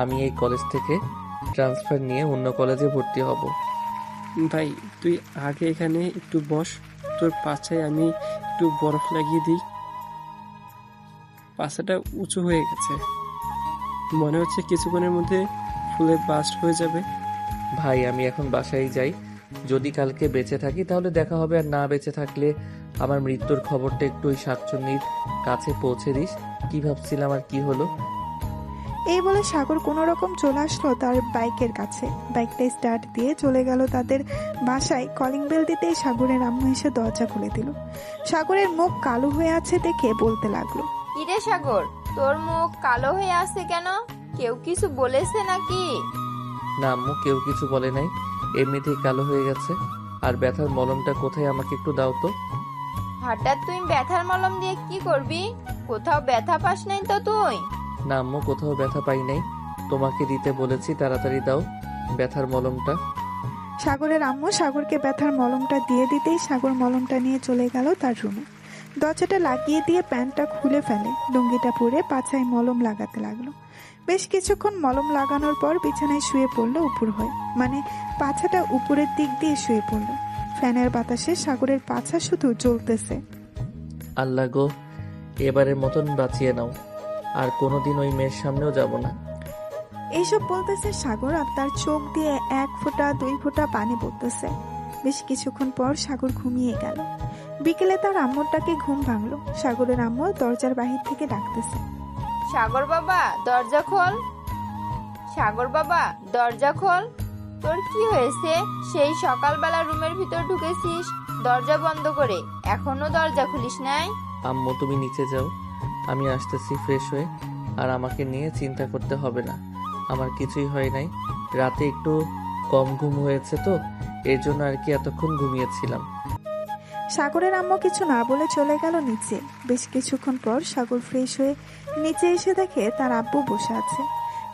আমি এই কলেজ থেকে ট্রান্সফার নিয়ে অন্য কলেজে ভর্তি হব। ভাই তুই আগে এখানে একটু বস, তোর পাছায় আমি একটু বরফ লাগিয়ে দিই। পাছাটা উঁচু হয়ে গেছে, মনে হচ্ছে কিছুক্ষণের মধ্যে ফুলে বাস্ট হয়ে যাবে। ভাই আমি এখন বাসায় যাই, যদি কালকে বেঁচে থাকি তাহলে দেখা হবে, আর না বেঁচে থাকলে আমার মৃত্যুর খবরটা একটু ওই শাকচুন্নির কাছে পৌঁছে দিস। কি ভাবছিলাম আর কি হলো। এই বলে সাগর কোনো রকম চলে আসলো তার বাইকের কাছে। বাইকটা স্টার্ট দিয়ে চলে গেল তাদের বাসায়। কলিং বেল দিতেই সাগরের আম্মু এসে দরজা খুলে দিল। সাগরের মুখ কালো হয়ে আছে দেখে বলতে লাগলো, কিরে সাগর, তোর মুখ কালো হয়ে আছে কেন? কেউ কিছু বলেছে নাকি? না আম্মু, কেউ কিছু বলে নাই, এমনিতেই কালো হয়ে গেছে। আর ব্যথার মলমটা কোথায়, আমাকে একটু দাও তো। হঠাৎ তুই ব্যথার মলম দিয়ে কি করবি? কোথাও ব্যথা পাস নাই তো তুই? না আম্মু, কোথাও ব্যথা পাই নাই, তোমাকে দিতে বলেছি, তাড়াতাড়ি দাও ব্যথার মলমটা। সাগরের আম্মু সাগরকে ব্যথার মলমটা দিয়ে দিতেই সাগর মলমটা নিয়ে চলে গেল তার রুমে। দরজাটা লাগিয়ে দিয়ে প্যান্টটা খুলে ফেলে, লুঙ্গিটা পরে পাছায় মলম লাগাতে লাগলো। বেশ কিছুক্ষণ মলম লাগানোর পর বিছানায় শুয়ে পড়লো উপর হয়ে, মানে পাছাটা উপরের দিক দিয়ে শুয়ে পড়লো। ফ্যানের বাতাসে সাগরের পাছা শুধু জ্বলতেছে। আল্লাহ গো, এবারের মতন বাঁচিয়ে নাও, আর কোনোদিন ওই মেয়ের সামনেও যাব না। এইসব বলতেছে সাগর, আর তার চোখ দিয়ে 1 ফোঁটা 2 ফোঁটা পানি পড়তেছে। বেশ কিছুক্ষণ পর সাগর ঘুমিয়ে গেল। বিকেলে তার আম্মুরটাকে ঘুম ভাঙলো। সাগরের আম্মু দরজার বাহির থেকে ডাকতেছে, সাগর বাবা দরজা খোল, সাগর বাবা দরজা খোল। তোর কি হয়েছে? সেই সকালবেলা রুমের ভিতর ঢুকেছিস দরজা বন্ধ করে, এখনো দরজা খুলিস নাই? আম্মু তুমি নিচে যাও, আমি আসতেছি ফ্রেশ হয়ে। আর আমাকে নিয়ে চিন্তা করতে হবে না, আমার কিছুই হয় নাই। রাতে একটু কম ঘুম হয়েছে তো, এর জন্য আর কি এতক্ষণ ঘুমিয়েছিলাম। সাগরের আম্মু কিছু না বলে চলে গেল নিচে। বেশ কিছুক্ষণ পর সাগর ফ্রেশ হয়ে নিচে এসে দেখে তার আব্বু বসে আছে।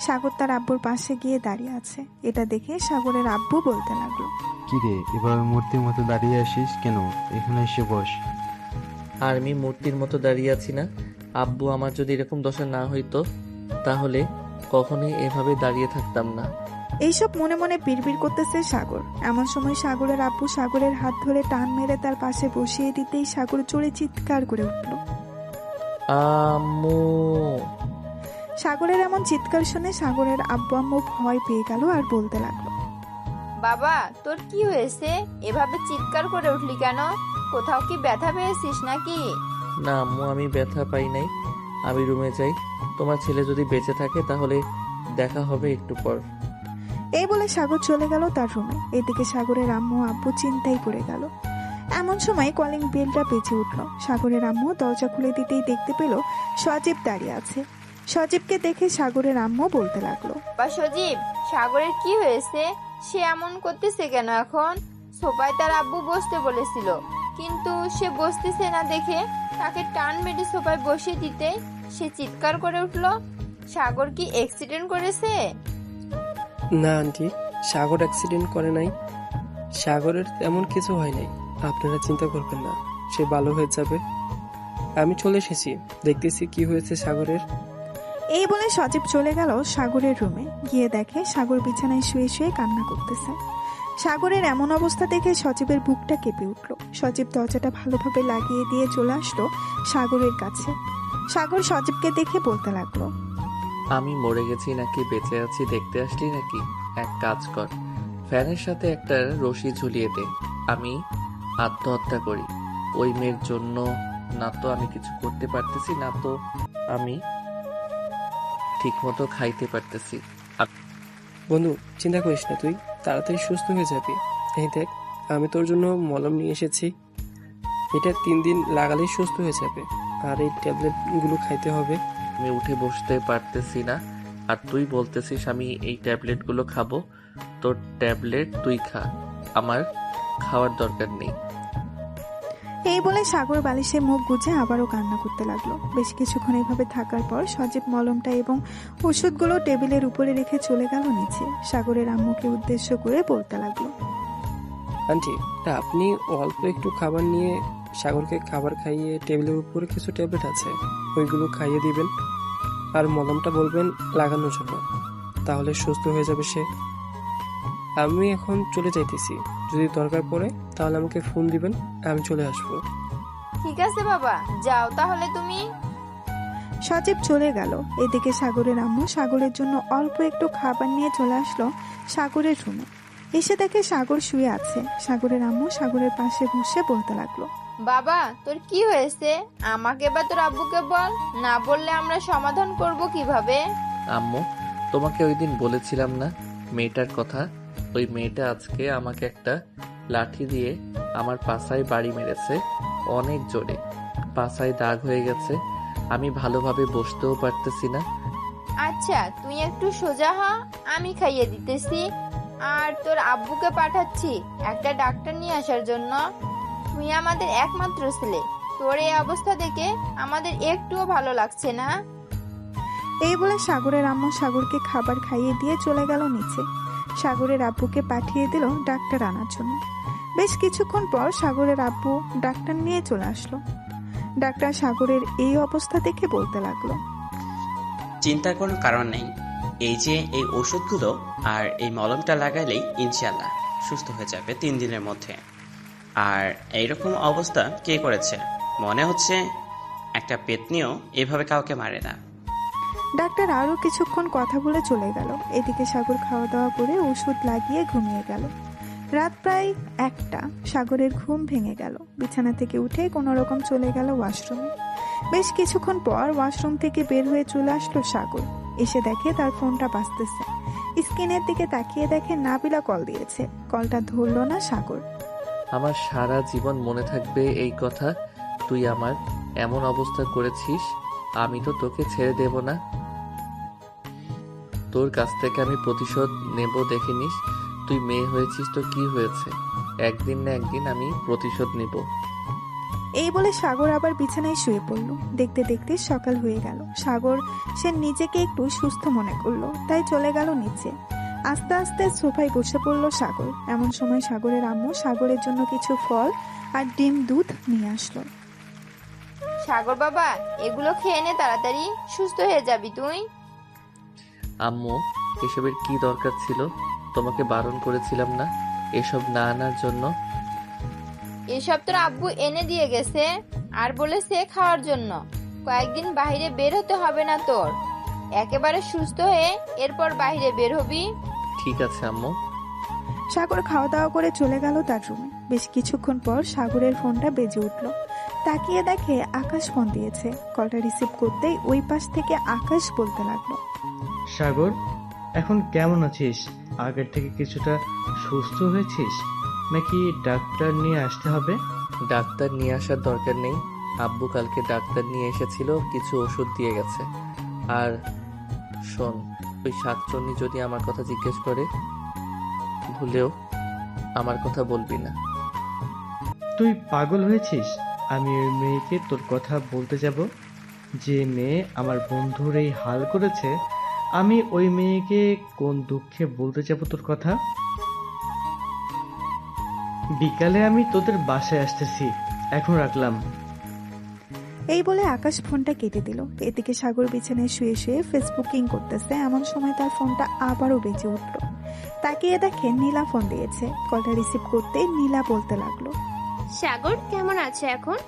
সাগর তার আব্বুর পাশে গিয়ে দাঁড়িয়ে আছে। এটা দেখে সাগরের আব্বু বলতে লাগলো, কিরে এভাবে মূর্তির মতো দাঁড়িয়ে আসিস কেন? এখানে এসে বস। আর আমি মূর্তির মতো দাঁড়িয়ে আছি না, আব্বু আমার যদি এরকম দশা না হইতো তাহলে কখনোই এভাবে দাঁড়িয়ে থাকতাম না। এইসব মনে মনে বিড়বিড় করতেছে সাগর। এমন সময় সাগরের আব্বু সাগরের হাত ধরে টান মেরে তার পাশে বসিয়ে দিতেই সাগর জোরে চিৎকার করে উঠল। আম্মু! সাগরের এমন চিৎকার শুনে সাগরের আব্বু আম্মু ভয় পেয়ে গেল আর বলতে লাগলো, বাবা তোর কি হয়েছে? এভাবে চিৎকার করে উঠলি কেন? কোথাও কি ব্যথা পেয়েছিস নাকি? না আম্মু, আমি ব্যথা পাই নাই। আমি রুমে যাই। তোমার ছেলে যদি বেঁচে থাকে তাহলে দেখা হবে একটু পর। এই বলে সাগর চলে গেল তার রুমে। এদিকে সাগরের আম্মু আব্বু চিন্তায় পড়ে গেল। এমন সময় কলিং বেলটা বেজে উঠল। সাগরের আম্মু দরজা খুলে দিতেই দেখতে পেল সজীব দাঁড়িয়ে আছে। সজীবকে দেখে সাগরের আম্মু বলতে লাগলো, বা সজীব, সাগরের কি হয়েছে? সে এমন করতেছে কেন এখন? সোফায় তার আব্বু বসতে বলেছিল, কিন্তু সে বসতেছে না দেখে তাকে টান মেরে সোফায় বসিয়ে দিতে সে চিৎকার করে উঠলো। সাগর কি অ্যাক্সিডেন্ট করেছে? না আন্টি, সাগর অ্যাক্সিডেন্ট করে নাই। সাগরের তেমন কিছু হয় নাই, আপনারা চিন্তা করবেন না, সে ভালো হয়ে যাবে। আমি চলে এসেছি, দেখতেছি কি হয়েছে সাগরের। এই বলে সজীব চলে গেল সাগরের রুমে। গিয়ে দেখে সাগর বিছানায় শুয়ে শুয়ে কান্না করতেছে। সাগরের এমন অবস্থা দেখে সজীবের বুকটা কেঁপে উঠল। সজীব দরজাটা ভালোভাবে লাগিয়ে দিয়ে চলে আসলো সাগরের কাছে। সাগর সজীবকে দেখে বলতে লাগলো, আমি মরে গেছি নাকি বেঁচে আছি দেখতে আসলি নাকি? এক কাজ কর, ফ্যানের সাথে একটা রশি ঝুলিয়ে দে, আমি আত্মহত্যা করি। ওই মেয়ের জন্য না তো আমি কিছু করতে পারতেছি, না তো আমি ঠিকমতো খাইতে পারতেছি। বন্ধু, চিন্তা করিস না, তুই তাড়াতাড়ি সুস্থ হয়ে যাবি। এই দেখ, আমি তোর জন্য মলম নিয়ে এসেছি, এটা 3 দিন লাগালেই সুস্থ হয়ে যাবে। আর এই ট্যাবলেটগুলো খাইতে হবে। আমি উঠে বসতে পারতেছি না, আর তুই বলতেছিস আমি এই ট্যাবলেটগুলো খাবো? তোর ট্যাবলেট তুই খা, আমার খাওয়ার দরকার নেই। এই বলে সাগর বালিশে মুখ গুজে আবারও কান্না করতে লাগলো। বেশ কিছুক্ষণ এইভাবে থাকার পর সজীব মলমটা এবং ওষুধগুলো টেবিলের উপরে রেখে চলে গেল নিচে। সাগরের আম্মুকে উদ্দেশ্য করে বলতে লাগলো, আন্টি, তা আপনি অল্প একটু খাবার নিয়ে সাগরকে খাবার খাইয়ে টেবিলের উপরে কিছু ট্যাবলেট আছে, ওইগুলো খাইয়ে দিবেন। আর মলমটা বলবেন লাগানোর জন্য, তাহলে সুস্থ হয়ে যাবে সে। আমি এখন চলে যাইতেছি, যদি দরকার পড়ে তাহলে আমাকে ফোন দিবেন, আমি চলে আসবো। ঠিক আছে বাবা, যাও তাহলে তুমি। সজীব চলে গেল। এদিকে সাগরের আম্মু সাগরের জন্য অল্প একটু খাবার নিয়ে চলে আসলো সাগরের রুমে। এসে দেখে সাগর শুয়ে আছে। সাগরের আম্মু সাগরের পাশে বসে বলতে লাগলো, বাবা তোর কি হয়েছে? আমাকে বা তোর আব্বুকে বল, না বললে আমরা সমাধান করব কিভাবে? আম্মু, তোমাকে ওই দিন বলেছিলাম না মেয়েটার কথা? ওই মেয়েটা আজকে আমাকে একটা লাঠি দিয়ে আমার পাছায় বাড়ি মেরেছে, অনেক জোরে। পাছায় দাগ হয়ে গেছে, আমি ভালোভাবে বসতেও পারতেছি না। আচ্ছা তুই একটু সোজা হ, আমি খাইয়ে দিতেছি। আর তোর আব্বুকে পাঠাচ্ছি একটা ডাক্তার নিয়ে আসার জন্য। তুই আমাদের একমাত্র ছেলে, তোর এই অবস্থা দেখে আমাদের একটুও ভালো লাগছে না। এই বলে সাগরের আম্মু সাগরকে খাবার খাইয়ে দিয়ে চলে গেল নিচে। সাগরের আব্বুকে পাঠিয়ে দিল ডাক্তার আনার জন্য। বেশ কিছুক্ষণ পর সাগরের আব্বু ডাক্তার নিয়ে চলে আসলো। ডাক্তার সাগরের এই অবস্থা দেখে বলতে লাগলো, চিন্তার কোনো কারণ নেই, এই যে এই ওষুধগুলো আর এই মলমটা লাগাইলেই ইনশাল্লাহ সুস্থ হয়ে যাবে 3 দিনের মধ্যে। আর এইরকম অবস্থা কে করেছে? মনে হচ্ছে একটা পেতনিও এভাবে কাউকে মারে না। ডাক্তার আরো কিছুক্ষণ কথা বলে চলে গেল। এদিকে সাগর খাওয়া দাওয়া করে ওষুধ লাগিয়ে ঘুমিয়ে গেল। রাত প্রায় 1টা। সাগরের ঘুম ভেঙে গেল। বিছানা থেকে উঠে কোনো রকম চলে গেল ওয়াশরুমে। বেশ কিছুক্ষণ পর ওয়াশরুম থেকে বের হয়ে চলে আসলো সাগর। এসে দেখে তার ফোনটা বাজতেছে। স্ক্রিনের দিকে তাকিয়ে দেখে নাবিলা কল দিয়েছে। কলটা ধরলো না সাগর। আমার সারা জীবন মনে থাকবে এই কথা, তুই আমার এমন অবস্থা করেছিস, আমি তো তোকে ছেড়ে দেব না। তোর কাছ থেকে আমি প্রতিশোধ নেব, দেখে নিস। তুই মেয়ে হয়েছিস তো কি হয়েছে, একদিন না একদিন আমি প্রতিশোধ নেব। এই বলে সাগর আবার বিছানায় শুয়ে পড়ল। দেখতে দেখতে সকাল হয়ে গেল। সাগর সে নিজেকে একটু সুস্থ মনে করলো, তাই চলে গেল নিচে। আস্তে আস্তে সোফায় বসে পড়ল সাগর। এমন সময় সাগরের আম্মু সাগরের জন্য কিছু ফল আর ডিম দুধ নিয়ে আসলো। সাগর বাবা, এগুলো খেয়ে নে, তাড়াতাড়ি সুস্থ হয়ে যাবি তুই। আম্মু, এসবের কি দরকার ছিল? তোমাকে বারণ করেছিলাম না এসব না আনার জন্য? এসব তোর আব্বু এনে দিয়ে গেছে আর বলেছে খাওয়ার জন্য। কয়েকদিন বাইরে বের হতে হবে না তোর, একেবারে সুস্থ হয়ে এরপর বাইরে বের হবি। ঠিক আছে আম্মু। সাগর খাওয়া দাওয়া করে চলে গেল তার রুমে। বেশ কিছুক্ষণ পর সাগরের ফোনটা বেজে উঠল। তাকিয়ে দেখে আকাশ ফোন দিয়েছে। কলটা রিসিভ করতেই ওই পাশ থেকে আকাশ বলতে লাগলো, সাগর, এখন কেমন আছিস? আগের থেকে কিছুটা সুস্থ হয়েছিস নাকি ডাক্তার নিয়ে আসতে হবে? ডাক্তার নিয়ে আসার দরকার নেই। আব্বু কালকে ডাক্তার নিয়ে এসেছিল, কিছু ওষুধ দিয়ে গেছে। আর শোন, ওই শাকচন্নি যদি আমার কথা জিজ্ঞেস করে, ভুলেও আমার কথা বলবি না। তুই পাগল হয়েছিস? আমি ওই মেয়েকে তোর কথা বলতে যাব? যে মেয়ে আমার বন্ধুর এই হাল করেছে, আমি ওই মেয়েকে কোন দুঃখে বলতে যাব তোর কথা? বিকালে আমি তোদের বাসায় আসতেছি, এখন রাখলাম। এই বলে আকাশ ফোনটা কেটে দিল। এদিকে সাগর বিছানায় শুয়ে শুয়ে ফেসবুকিং করতেছে। এমন সময় তার ফোনটা আবারও বেজে উঠল। তাকিয়ে দেখে নীলা ফোন দিয়েছে। কলটা রিসিভ করতে নীলা বলতে লাগলো, সাগর, কেমন আছো এখন?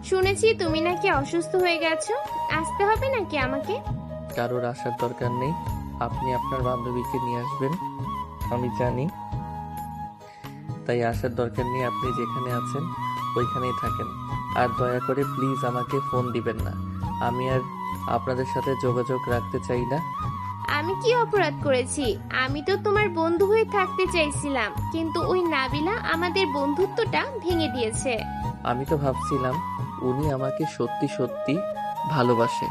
শুনেছি তুমি নাকি অসুস্থ হয়ে গেছো, আসতে হবে নাকি আমাকে? কারোর আসার দরকার নেই। আপনি আপনার বান্ধবীকে নিয়ে আসবেন, আমি জানি। তাই আসার দরকার নেই। আপনি যেখানে আছেন ওইখানেই থাকেন। আর দয়া করে প্লিজ আমাকে ফোন দিবেন না। আমি আর আপনাদের সাথে যোগাযোগ রাখতে চাই না। আমি কি অপরাধ করেছি? আমি তো তোমার বন্ধু হয়ে থাকতে চাইছিলাম, কিন্তু ওই নাবিলা আমাদের বন্ধুত্বটা ভেঙে দিয়েছে। আমি তো ভাবছিলাম উনি আমাকে সত্যি সত্যি ভালোবাসে।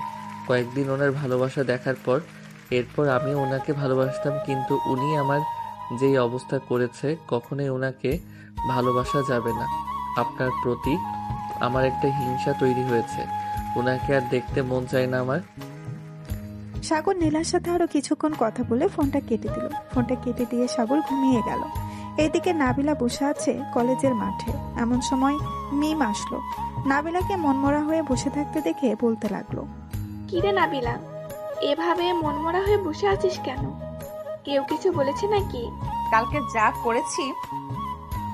কয়েকদিন ওনার ভালোবাসা দেখার পর এরপর আমি ওনাকে ভালোবাসতাম, কিন্তু উনি আমার যেই অবস্থা করেছে, কখনোই ওনাকে ভালোবাসা যাবে না। আপনার প্রতি আমার একটা হিংসা তৈরি হয়েছে। ওনাকে আর দেখতে মন চায় না আমার। সাগর নীলার সাথে আরো কিছুক্ষণ কথা বলে ফোনটা কেটে দিল। ফোনটা কেটে দিয়ে সাগর ঘুমিয়ে গেল। এদিকে নাবিলা বসে আছে কলেজের মাঠে। এমন সময় মিম আসলো। নাবিলাকে মনমরা হয়ে বসে থাকতে দেখে বলতে লাগলো, কিরে নাবিলা, এভাবে মনমরা হয়ে বসে আছিস কেন? কেউ কিছু বলেছে নাকি? কালকে যা করেছি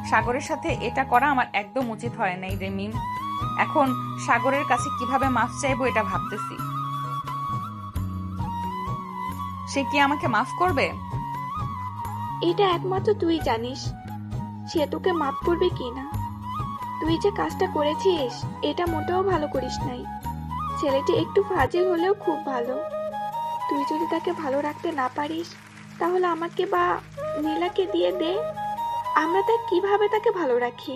সাগরের সাথে, এটা করা আমার একদম উচিত হয় নাই রে মিম। এখন সাগরের কাছে কিভাবে মাফ চাইবো এটা ভাবতেছি। সে কি আমাকে মাফ করবে? এটা একমাত্র তুই জানিস সে তোকে মাফ করবে কি না। তুই যে কাজটা করেছিস এটা মোটেও ভালো করিস নাই। ছেলেটি একটু ফাজিল হলেও খুব ভালো। তুই যদি তাকে ভালো রাখতে না পারিস তাহলে আমাকে বা নীলাকে দিয়ে দে, আমরা তাই কিভাবে তাকে ভালো রাখি।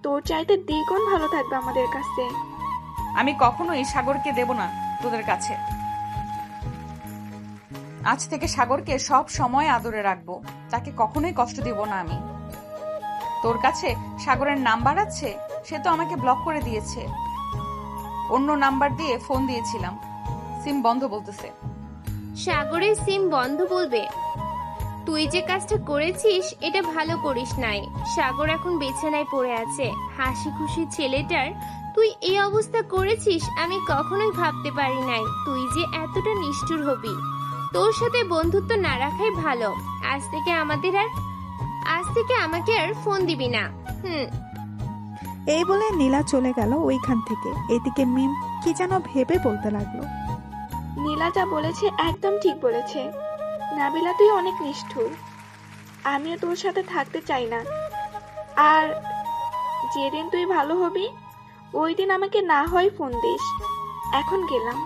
তোর চাইতে দ্বিগুণ ভালো থাকবে আমাদের কাছে। আমি কখনোই সাগরকে দেব না তোদের কাছে। আজ থেকে সাগরকে সব সময় আদরে রাখবো, তাকে কখনোই কষ্ট দিব না আমি। তোর কাছে সাগরের নাম্বার আছে? সে তো আমাকে ব্লক করে দিয়েছে। অন্য নাম্বার দিয়ে ফোন দিয়েছিলাম, সিম বন্ধ বলতেছে। সাগরের সিম বন্ধ বলবে? তুই যে কাজটা করেছিস এটা ভালো করিস নাই। সাগর এখন বিছানায় পড়ে আছে। হাসি খুশি ছেলেটার তুই এই অবস্থা করেছিস আমি কখনোই ভাবতে পারি নাই তুই যে এতটা নিষ্ঠুর হবি। তোর সাথে বন্ধুত্ব না রাখাই ভালো। আজ থেকে আমাকে আর ফোন দিবি না। এই বলে নীলা চলে গেল ওইখান থেকে। এদিকে মিম কি যেন ভেবে বলতে লাগলো, নীলা যা বলেছে একদম ঠিক বলেছে। নাবিলা, তুই অনেক নিষ্ঠুর। আমিও তোর সাথে থাকতে চাই না। আর যেদিন তুই ভালো হবি ওই দিন আমাকে না হয় ফোন দিস। এখন গেলাম।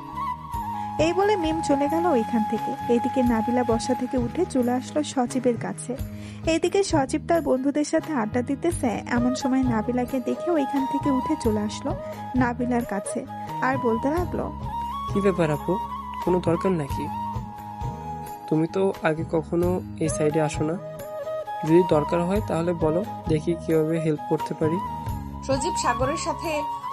এই বলে মিম চলে গেল ওইখান থেকে। এইদিকে নাবিলা বসা থেকে উঠে চলে আসলো সজীবের কাছে। এইদিকে সজীব তার বন্ধুদের সাথে আড্ডা দিতেছে। এমন সময় নাবিলাকে দেখে ওইখান থেকে উঠে চলে আসলো নাবিলার কাছে আর বলতে লাগলো, কি ব্যাপার আপু, কোনো দরকার নাকি? তুমি তো আগে কখনো এই সাইডে আসো না। যদি দরকার হয় তাহলে বলো, দেখি কিভাবে হেল্প করতে পারি। সজীব সাগরের সাথে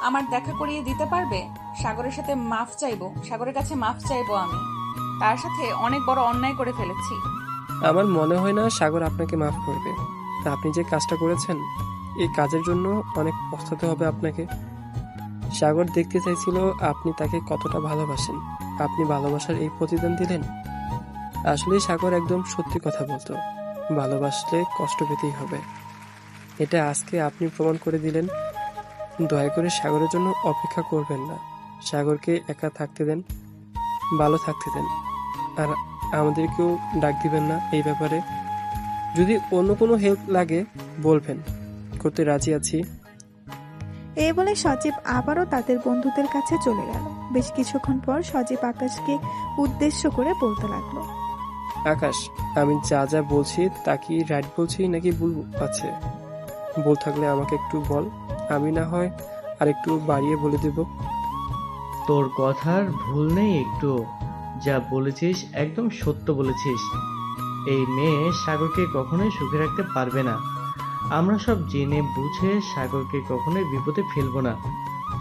আমার দেখা করিয়ে দিতে পারবে? সাগরের সাথে মাফ চাইবো, সাগরের কাছে মাফ চাইবো। আমি তার সাথে অনেক বড় অন্যায় করে ফেলেছি। আমার মনে হয় না সাগর আপনাকে মাফ করবে। আপনি যে কাজটা করেছেন এই কাজের জন্য অনেক পস্তাতে হবে আপনাকে। সাগর দেখতে চাইছিল আপনি তাকে কতটা ভালোবাসেন। আপনি ভালোবাসার এই প্রতিদান দিলেন। আসলে সাগর একদম সত্যি কথা বলতো, ভালোবাসলে কষ্ট পেতেই হবে। এটা আজকে আপনি প্রমাণ করে দিলেন। দয়া করে সাগরের জন্য অপেক্ষা করবেন না। সাগরকে একা থাকতে দেন, ভালো থাকতে দেন। আর আমাদেরকেও ডাক দিবেন না এই ব্যাপারে। যদি অন্য কোনো হেল্প লাগে বলবেন, করতে রাজি আছি। এই বলে সজীব আবারও তাদের বন্ধুদের কাছে চলে গেল। বেশ কিছুক্ষণ পর সজীব আকাশকে উদ্দেশ্য করে বলতে লাগলো, আকাশ, আমি যা যা বলছি তা কি রাইট বলছি নাকি ভুল আছে? ভুল থাকলে আমাকে একটু বল, আমি না হয় আর একটু বাড়িয়ে বলে দেব। তোর কথার ভুল নেই একটু। যা বলেছিস একদম সত্য বলেছিস। এই মেয়ে সাগরকে কখনোই সুখে রাখতে পারবে না। আমরা সব জেনে বুঝে সাগরকে কখনোই বিপদে ফেলবো না।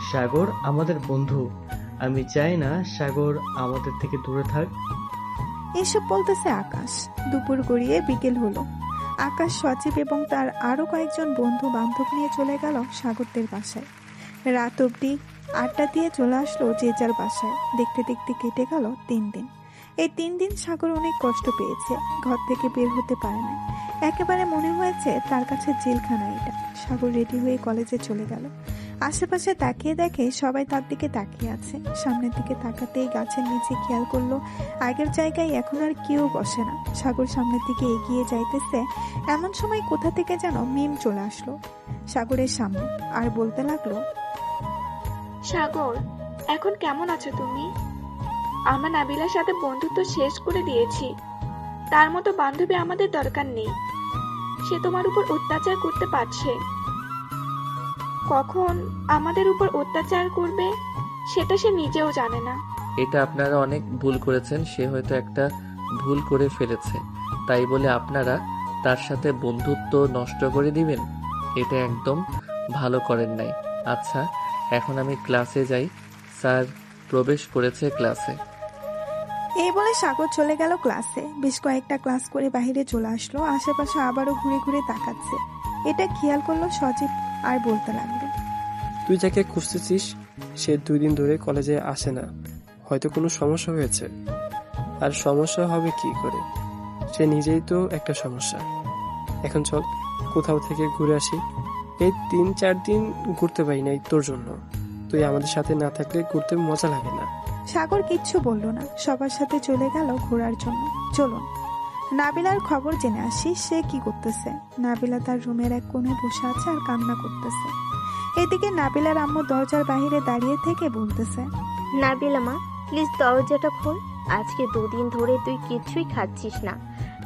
সাগর আমাদের বন্ধু। আমি চাই না সাগর আমাদের থেকে দূরে থাক। এসব বলতেছে আকাশ। দুপুর গড়িয়ে বিকেল হলো। আকাশ, সজীব এবং তার আরো কয়েকজন বন্ধু বান্ধব নিয়ে চলে গেল সাগরদের বাসায়। রাত অবধি আড্ডা দিয়ে চলে আসলো যে যার বাসায়। দেখতে দেখতে কেটে গেল 3 দিন। এই 3 দিন সাগর অনেক কষ্ট পেয়েছে। ঘর থেকে বের হতে পারে না। একেবারে মনে হয়েছে তার কাছে জেলখানা এটা। সাগর রেডি হয়ে কলেজে চলে গেল। আশেপাশে তাকিয়ে দেখে সবাই তার দিকে তাকিয়ে আছে। সামনের দিকে তাকাতেই গাছের নিচে খেয়াল করলো আগের জায়গায় এখন আর কেউ বসে না। সাগর সামনের দিকে এগিয়ে যাইতেছে, এমন সময় কোথা থেকে যেন মিম চলে আসলো সাগরের সামনে আর বলতে লাগলো, সাগর, এখন কেমন আছো তুমি? আমার নাবিলার সাথে বন্ধুত্ব শেষ করে দিয়েছি। তার মতো বান্ধবী আমাদের দরকার নেই। সে তোমার উপর অত্যাচার করতে পারছে। কখন আমাদের উপর অত্যাচার করবে সেটা সে নিজেও জানে না। এটা আপনারা অনেক ভুল করেছেন। সে হয়তো একটা ভুল করে ফেলেছে, তাই বলে আপনারা তার সাথে বন্ধুত্ব নষ্ট করে দিবেন? এটা একদম ভালো করেন নাই। আচ্ছা, এখন আমি ক্লাসে যাই। স্যার প্রবেশ করেছে ক্লাসে। এই বলে সাগর চলে গেল ক্লাসে। বেশ কয়েকটা ক্লাস করে বাইরে চলে আসলো। আশেপাশে আবারও ঘুরে ঘুরে তাকাচ্ছে। এটা খেয়াল করলো সজীব আর বলতে লাগলো, তুই যাকে খুঁজতেছিস সে 2 দিন ধরে কলেজে আসে না। হয়তো কোনো সমস্যা হয়েছে। আর সমস্যা হবে কি করে? সে নিজেই তো একটা সমস্যা। এখন চল কোথাও থেকে ঘুরে আসি। এই 3-4 দিন ঘুরতে পারি নাই তোর জন্য। তুই আমাদের সাথে না থাকলে ঘুরতে মজা লাগে না। সাগর কিচ্ছু বলল না। সবার সাথে চলে গেল ঘোরার জন্য। চলুন নাবিলার খবর জেনে আসি, সে কি করতেছে। নাবিলা তার রুমের এক কোণে বসে আছে আর কান্না করতেছে। এদিকে নাবিলার আম্মু দরজার বাইরে দাঁড়িয়ে থেকে বলতেছে, নাবিলা মা, প্লিজ দরজাটা খোল। আজকে 2 দিন ধরে তুই কিছুই খাচ্ছিস না।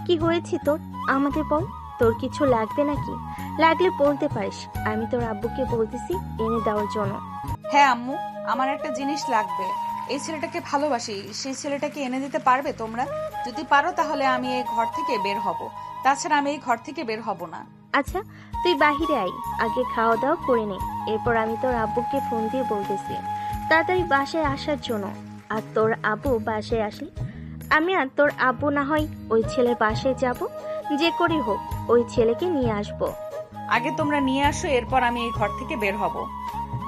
কি হয়েছে তোর? আমাদের বল। তোর কিছু লাগবে নাকি? লাগলে বলতে পারিস, আমি তোর আব্বুকে বলতেছি এনে দেওয়ার জন্য। হ্যাঁ আম্মু, আমার একটা জিনিস লাগবে। এই ছেলেটাকে ভালোবাসি, সেই ছেলেটাকে এনে দিতে পারবে তোমরা? যদি পারো তাহলে আমি এই ঘর থেকে বের হব। তাছাড়া আমি এই ঘর থেকে বের হব না। আচ্ছা, তুই বাহিরে আয়, আগে খাওয়া দাওয়া করে নে। এরপর আমি তোর আব্বুকে ফোন দিয়ে বলতেছি তাড়াতাড়ি বাসায় আসার জন্য। আর তোর আব্বু বাসায় আসলে আমি আর তোর আব্বু না হয় ওই ছেলের বাসায় যাব। যে করি হোক ওই ছেলেকে নিয়ে আসবো। আগে তোমরা নিয়ে আসো, এরপর আমি এই ঘর থেকে বের হব।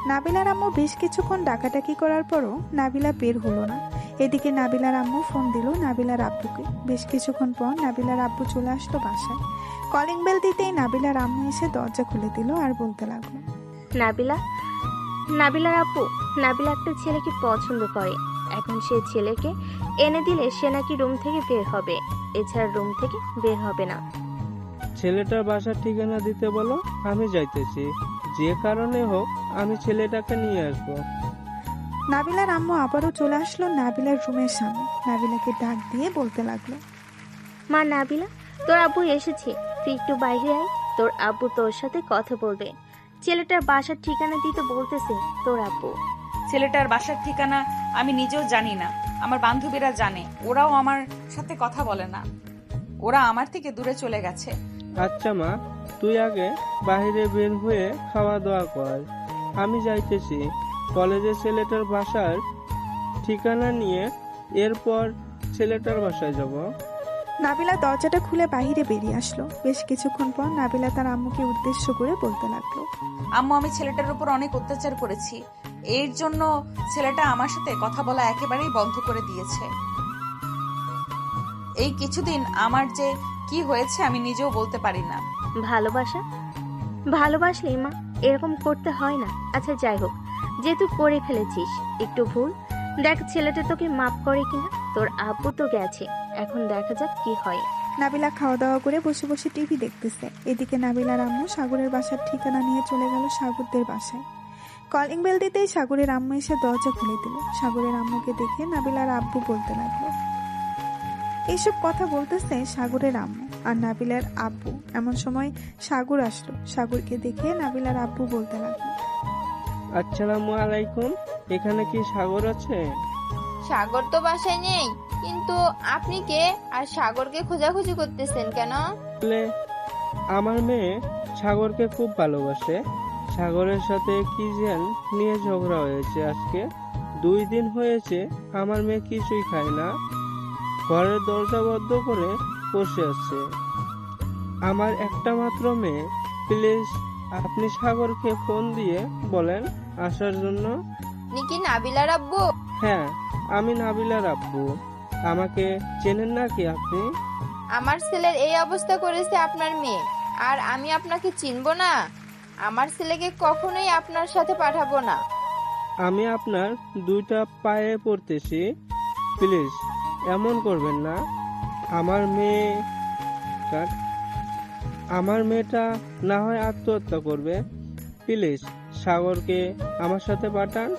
নাবিলার আম্মু বেশ কিছুক্ষণ ডাকাডাকি করার পরও নাবিলা বের হলো না। এদিকে নাবিলার আম্মু ফোন দিল নাবিলার আব্বুকে। বেশ কিছুক্ষণ পর নাবিলার আব্বু চলে আসলো বাসায়। কলিং বেল দিতেই নাবিলার আম্মু এসে দরজা খুলে দিল আর বলতে লাগলো, নাবিলার আব্বু, নাবিলা একটা ছেলেকে পছন্দ করে। এখন সে ছেলেকে এনে দিলে সে নাকি রুম থেকে বের হবে, এছাড়া রুম থেকে বের হবে না। ছেলেটার বাসার ঠিকানা দিতে বলো, আমি যাইতেছি। যে কারণে হোক আমি ছেলেটাকে নিয়ে আসবো। নাবিলার আম্মু আবারও চলে আসলো নাবিলার রুমের সামনে। নাবিলাকে ডাক দিয়ে বলতে লাগলো, মা নাবিলা, তোর আব্বু এসেছে, তুই একটু বাইরে আয়। তোর আব্বু তোর সাথে কথা বলবে। ছেলেটার বাসার ঠিকানা দিতে বলতেছে তোর আব্বু। ছেলেটার বাসার ঠিকানা আমি নিজেও জানি না, আমার বান্ধবীরা জানে। ওরাও আমার সাথে কথা বলে না, ওরা আমার থেকে দূরে চলে গেছে। আচ্ছা মা, তুই আগে বাইরে বের হয়ে খাওয়া দাওয়া কর, আমি যাইতেছি। কলেজে ছেলেটার বাসার ঠিকানা নিয়ে এরপর ছেলেটার বাসায় যাব। নাবিলা দরজাটা খুলে বাইরে বেরিয়ে আসলো। বেশ কিছুক্ষণ পর নাবিলা তার আম্মুকে উদ্দেশ্য করে বলতে লাগলো, আম্মু, আমি ছেলেটার উপর অনেক অত্যাচার করেছি। এর জন্য ছেলেটা আমার সাথে কথা বলা একেবারেই বন্ধ করে দিয়েছে। এই কিছুদিন আমার যে কি হয়েছে আমি নিজেও বলতে পারি না। ভালোবাসা, ভালোবাসলেই মা এরকম করতে হয় না। আচ্ছা যাই হোক, যেহেতু করে ফেলেছিস একটু ভুল, দেখ ছেলেটা তোকে মাফ করে কিনা। তোর আব্বু তো গেছে, এখন দেখা যাক কি হয়। নাবিলা খাওয়া দাওয়া করে বসে বসে টিভি দেখতেছে। এদিকে নাবিলার আম্মু সাগরের বাসার ঠিকানা নিয়ে চলে গেল সাগরদের বাসায়। কলিং বেল দিতেই সাগরের আম্মু এসে দরজা খুলে দিল। সাগরের আম্মুকে দেখে নাবিলার আব্বু বলতে লাগলো। এইসব কথা বলতেছে সাগরের আম্মু আর নাবিলার আব্বু। এমন সময় সাগর আসলো। সাগরকে দেখে নাবিলার আব্বু বলতে লাগলো, আসসালামু আলাইকুম, এখানে কি সাগর আছে? সাগর তো বাসায় নেই, কিন্তু আপনি কে আর সাগরকে খোঁজাখুঁজি করতেছেন কেন? বলে, আমার মেয়ে সাগরকে খুব ভালোবাসে। সাগরের সাথে কি যেন নিয়ে ঝগড়া হয়েছে। আজকে 2 দিন হয়েছে আমার মেয়ে কিছুই খায় না, ঘরের দরজা বন্ধ করে বসে আছে। আমার একটা মাত্র মেয়ে, প্লিজ আপনি সাগরকে ফোন দিয়ে বলেন আসার জন্য। নিকি নাবিলার আব্বু? হ্যাঁ, আমি নাবিলার আব্বু। আমাকে চেনেন নাকি আপনি? আমার ছেলের এই অবস্থা করেছে আপনার মেয়ে, আর আমি আপনাকে চিনবো না? আমার ছেলেকে কখনোই আপনার সাথে পাঠাবো না। আমি আপনার 2টা পায়ে পড়তেছি, প্লিজ এমন করবেন না। আমার মেয়েটা না হয় আত্মহত্যা করবে। প্লিজ সাগরকে আমার সাথে পাঠান।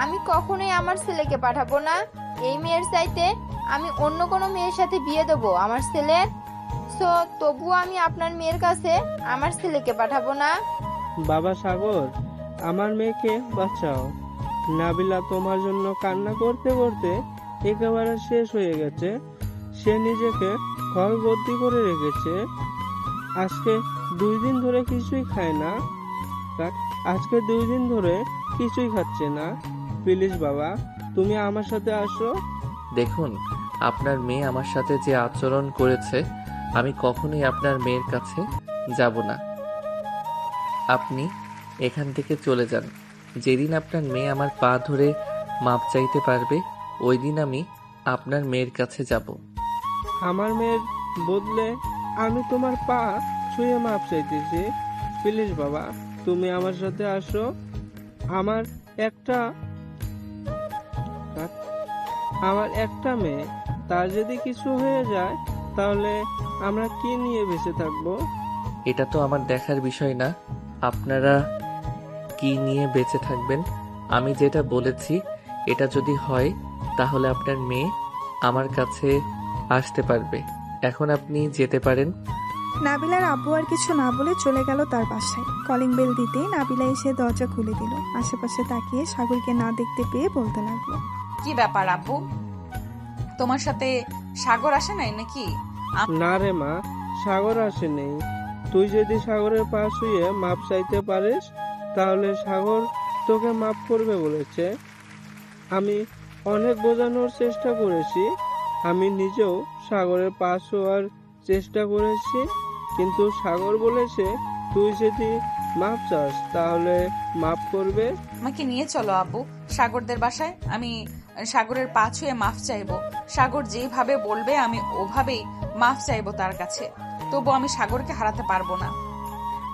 আমি কখনোই আমার ছেলেকে পাঠাবো না। এই মেয়ের চাইতে আমি অন্য কোনো মেয়ের সাথে বিয়ে দেবো আমার ছেলের। সো তবুও আমি আপনার মেয়ের কাছে আমার ছেলেকে পাঠাবো না। বাবা সাগর, আমার মেয়েকে বাঁচাও। নাবিলা তোমার জন্য কান্না করতে করতে একেবারে শেষ হয়ে গেছে। সে নিজেকে ঘরবন্দি করে রেখেছে। আজকে 2 দিন ধরে কিছুই খায় না। আজকে 2 দিন ধরে কিছুই খাচ্ছে না। প্লিজ বাবা, তুমি আমার সাথে আসো। দেখুন, আপনার মেয়ে আমার সাথে যে আচরণ করেছে, আমি কখনোই আপনার মেয়ের কাছে যাব না। আপনি এখান থেকে চলে যান। যেদিন আপনার মেয়ে আমার পা ধরে মাপ চাইতে পারবে, ওই দিন আমি আপনার মেয়ের কাছে যাব। আমার মেয়ের বদলে আমি তোমার পা ছুঁয়ে মাপ চাইতেছি। প্লিজ বাবা, তুমি আমার সাথে আসো। আমার একটা মেয়ে, তার যদি কিছু হয়ে যায় তাহলে আমরা কি নিয়ে বেঁচে থাকবো? এটা তো আমার দেখার বিষয় না আপনারা কি নিয়ে বেঁচে থাকবেন। আমি যেটা বলেছি এটা যদি হয় তাহলে আপনার মেয়ে আমার কাছে আসতে পারবে। এখন আপনি যেতে পারেন। নাবিলার আব্বু আর কিছু না বলে চলে গেল তার বাসায়। কলিং বেল দিতেই নাবিলা এসে দরজা খুলে দিল। আশেপাশে তাকিয়ে সাগরকে না দেখতে পেয়ে বলতে লাগলো, কি ব্যাপার আব্বু, তোমার সাথে সাগর আসে নাই নাকি? না রে মা, সাগর আসে নেই। তুই যদি সাগরের পা ছুঁয়ে মাপ চাইতে পারিস তাহলে সাগর তোকে মাফ করবে বলেছে। আমি অনেক বোঝানোর চেষ্টা করেছি, আমি নিজেও সাগরের পা ছোঁয়ার চেষ্টা করেছি, কিন্তু সাগর বলেছে তুই যদি মাপ চাস তাহলে মাফ করবে। আমাকে নিয়ে চলো আব্বু সাগরদের বাসায়, আমি সাগরের পা ছুঁয়ে মাফ চাইবো। সাগর যেভাবে বলবে আমি ওভাবেই মাফ চাইবো তার কাছে। তবু আমি সাগরকে হারাতে পারবো না।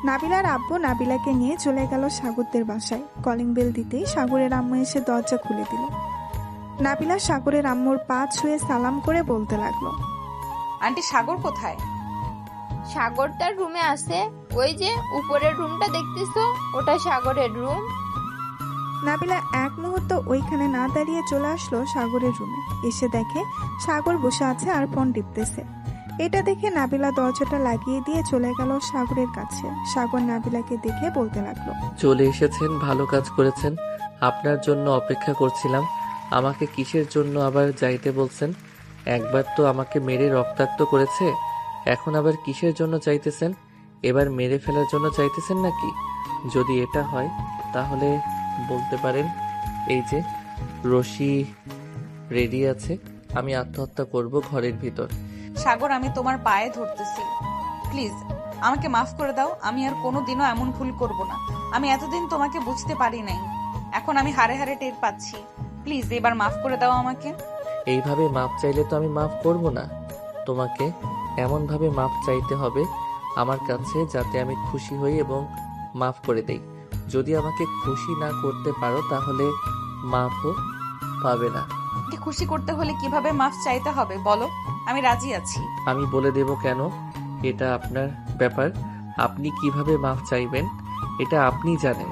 নাবিলার আব্বু নাবিলাকে নিয়ে চলে গেল সাগরদের বাসায়। কলিং বেল দিতেই সাগরের আম্মু এসে দরজা খুলে দিল। নাবিলা সাগরের আম্মুর পা ছুঁয়ে সালাম করে বলতে লাগলো, আন্টি সাগর কোথায়? সাগর তার রুমে আছে। ওই যে উপরের রুমটা দেখতেছো, ওটা সাগরের রুম। নাবিলা এক মুহূর্ত ওইখানে না দাঁড়িয়ে চলে আসলো সাগরের রুমে। এসে দেখে সাগর বসে আছে আর ফোন টিপতেছে। এটা দেখে নাবিলা দরজাটা লাগিয়ে দিয়ে চলে গেল সাগরের কাছে। সাগর নাবিলাকে দেখে বলতে লাগলো, চলে এসেছেন, ভালো কাজ করেছেন। আপনার জন্য অপেক্ষা করছিলাম। আমাকে কিসের জন্য আবার যাইতে বলছেন? একবার তো আমাকে মেরে রক্তাক্ত করেছে, এখন আবার কিসের জন্য চাইতেছেন? এবার মেরে ফেলার জন্য চাইতেছেন নাকি? যদি এটা হয় তাহলে বলতে পারেন, এই যে রশি রেডি আছে, আমি আত্মহত্যা করব ঘরের ভিতর। সাগর, আমি তোমার পায়ে ধরতেছি, প্লিজ আমাকে মাফ করে দাও। আমি আর কোনোদিনও এমন ভুল করব না। আমি এতদিন তোমাকে বুঝতে পারি নাই, এখন আমি হারে হারে টের পাচ্ছি। প্লিজ এবার মাফ করে দাও আমাকে। এইভাবে মাপ চাইলে তো আমি মাফ করব না। তোমাকে এমনভাবে মাপ চাইতে হবে আমার কাছে যাতে আমি খুশি হই এবং মাফ করে দেই। যদি আমাকে খুশি না করতে পারো তাহলে মাফও পাবে না। আমাকে খুশি করতে হলে কিভাবে মাফ চাইতে হবে বলো, আমি রাজি আছি। আমি বলে দেব কেন, এটা আপনার ব্যাপার। আপনি কিভাবে মাফ চাইবেন এটা আপনি জানেন।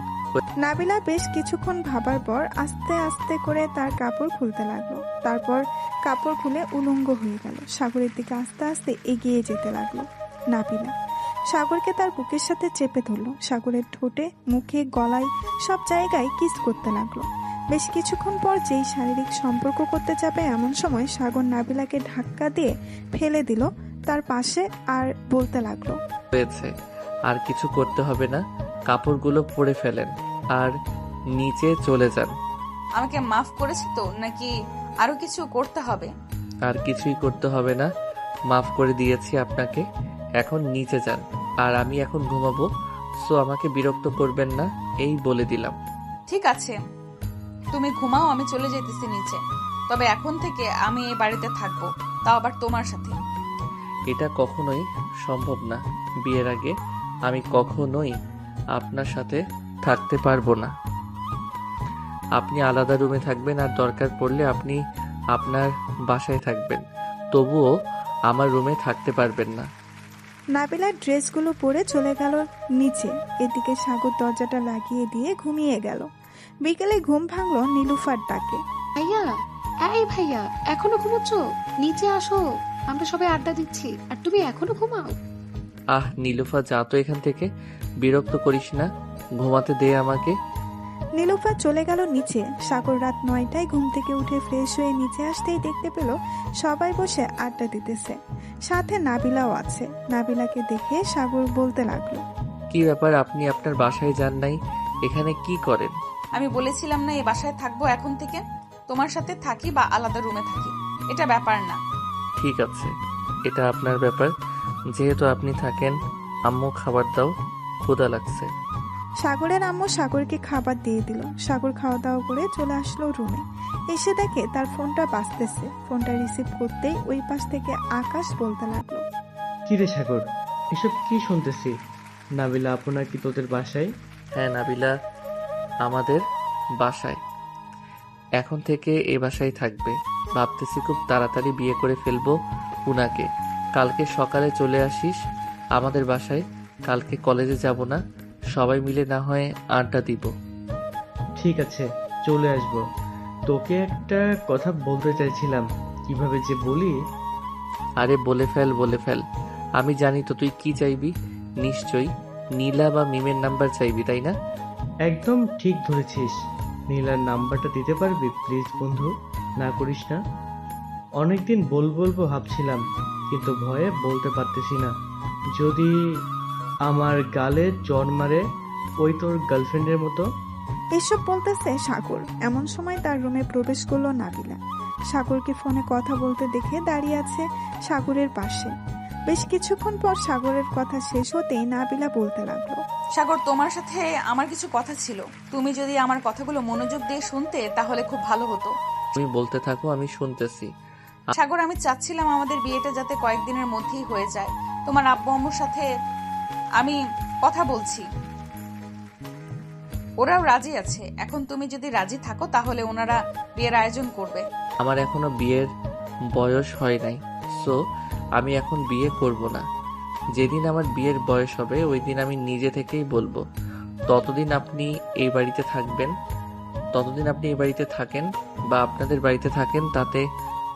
নাবিলা বেশ কিছুক্ষণ ভাবার পর আস্তে আস্তে করে তার কাপড় খুলতে লাগলো। তারপর কাপড় খুলে উলঙ্গ হয়ে গেল। সাগরের দিকে আস্তে আস্তে এগিয়ে যেতে লাগলো নাবিলা। সাগরকে তার বুকের সাথে চেপে ধরলো। সাগরের ঠোঁটে, মুখে, গলায় সব জায়গায় কিস করতে লাগলো। বেশ কিছুক্ষণ পর যেই শারীরিক সম্পর্ক করতে যাবে এমন সময় সাগর নাবিলাকে ধাক্কা দিয়ে ফেলে দিল তার পাশে আর বলতে লাগলো, হয়েছে, আর কিছু করতে হবে না। কাপড়গুলো পরে ফেলেন আর নিচে চলে যান। আমাকে মাফ করেছি তো, নাকি আরো কিছু করতে হবে? আর কিছুই করতে হবে না, মাফ করে দিয়েছি আপনাকে। এখন নিচে যান। আর আমি এখন ঘুমাবো, সো আমাকে বিরক্ত করবেন না, এই বলে দিলাম। ঠিক আছে, তুমি ঘুমাও, আমি চলে যেতেছি নিচে। তবে এখন থেকে আমি এই বাড়িতে থাকবো, তাও আবার তোমার সাথে। এটা কখনোই সম্ভব না। বিয়ের আগে আমি কখনোই আপনার সাথে থাকতে পারবো না। আপনি আলাদা রুমে থাকবেন আর দরকার পড়লে আপনি আপনার বাসায় থাকবেন, তবুও আমার রুমে থাকতে পারবেন না। নাবিলার ড্রেসগুলো পরে চলে গেল নিচে। এদিকে সাগর দরজাটা লাগিয়ে দিয়ে ঘুমিয়ে গেল। বিকেলে ঘুম ভাঙলো নীলুফার ডাকে। ভাইয়া, এই ভাইয়া, এখনো ঘুমোচ্ছ? নিচে আসো, আমরা সবাই আড্ডা দিচ্ছি আর তুমি এখনো ঘুমাও? আহ নীলুফা, যা তো এখান থেকে, বিরক্ত করিস না, ঘুমাতে দে আমাকে। নীলুফা চলে গেল নিচে। সাগর রাত 9টায় ঘুম থেকে উঠে ফ্রেশ হয়ে নিচে আসতেই দেখতে পেল সবাই বসে আড্ডা দিতেছে, সাথে নাবিলাও আছে। নাবিলাকে দেখে সাগর বলতে লাগলো, কি ব্যাপার, আপনি আপনার বাসায় যান নাই, এখানে কি করেন? আমি বলেছিলাম না এই বাসায় থাকবো এখন থেকে। তোমার সাথে থাকি বা আলাদা রুমে থাকি, এটা ব্যাপার না। ঠিক আছে, এটা আপনার ব্যাপার। যেহেতু আপনি থাকেন, আম্মু খাবার দাও, ক্ষুধা লাগছে। সাগরের আম্মু সাগরকে খাবার দিয়ে দিল। সাগর খাওয়া দাওয়া করে চলে আসলো রুমে। এসে দেখে তার ফোনটা বাজতেছে। ফোনটা রিসিভ করতেই ওই পাশ থেকে আকাশ বলতে লাগলো, কি রে সাগর, এসব কি শুনতেছি? নাবিলা আপনার কি তোদের বাসায়? হ্যাঁ নাবিলা আমাদের বাসায়, এখন থেকে এ বাসায় থাকবে। ভাবতেছি খুব তাড়াতাড়ি বিয়ে করে ফেলবো উনাকে। কালকে সকালে চলে আসিস আমাদের বাসায়। কালকে কলেজে যাব না, সবাই মিলে না হয় আড্ডা দিব। ঠিক আছে, চলে আসবো। তোকে একটা কথা বলতে চাইছিলাম, কিভাবে যে বলি। আরে বলে ফেল, বলে ফেল। আমি জানি তো তুই কি চাইবি। নিশ্চয়ই নীলা বা মিমের নাম্বার চাইবি, তাই না? একদম ঠিক ধরেছিস। নীলার নাম্বারটা দিতে পারবি প্লিজ বন্ধু? না করিস না। অনেকদিন বলবো ভাবছিলাম, কিন্তু ভয়ে বলতে পারতেছি না। যদি আমার গালে চড় মারে ওই তোর গার্লফ্রেন্ডের মতো। এসব বলতেছে সাগর। এমন সময় তার রুমে প্রবেশ করলো নাবিলা। সাগরকে ফোনে কথা বলতে দেখে দাঁড়িয়ে আছে সাগরের পাশে। বেশ কিছুক্ষণ পর সাগরের কথা শেষ হতেই নাবিলা বলতে লাগলো, সাগর, তোমার সাথে আমার কিছু কথা ছিল। তুমি যদি আমার কথাগুলো মনোযোগ দিয়ে শুনতে তাহলে খুব ভালো হতো। তুমি বলতে থাকো, আমি শুনতেছি। সাগর, আমি চাচ্ছিলাম আমাদের বিয়েটা যাতে কয়েকদিনের মধ্যেই হয়ে যায়। তোমার আব্বু আম্মুর সাথে আমি কথা বলছি, ওরাও রাজি আছে। এখন তুমি যদি রাজি থাকো তাহলে ওনারা বিয়ের আয়োজন করবে। আমার এখনো বিয়ের বয়স হয় নাই, সো আমি এখন বিয়ে করব না। যেদিন আমার বিয়ের বয়স হবে ওই দিন আমি নিজে থেকেই বলবো। ততদিন আপনি এই বাড়িতে থাকবেন, ততদিন আপনি এই বাড়িতে থাকেন বা আপনাদের বাড়িতে থাকেন, তাতে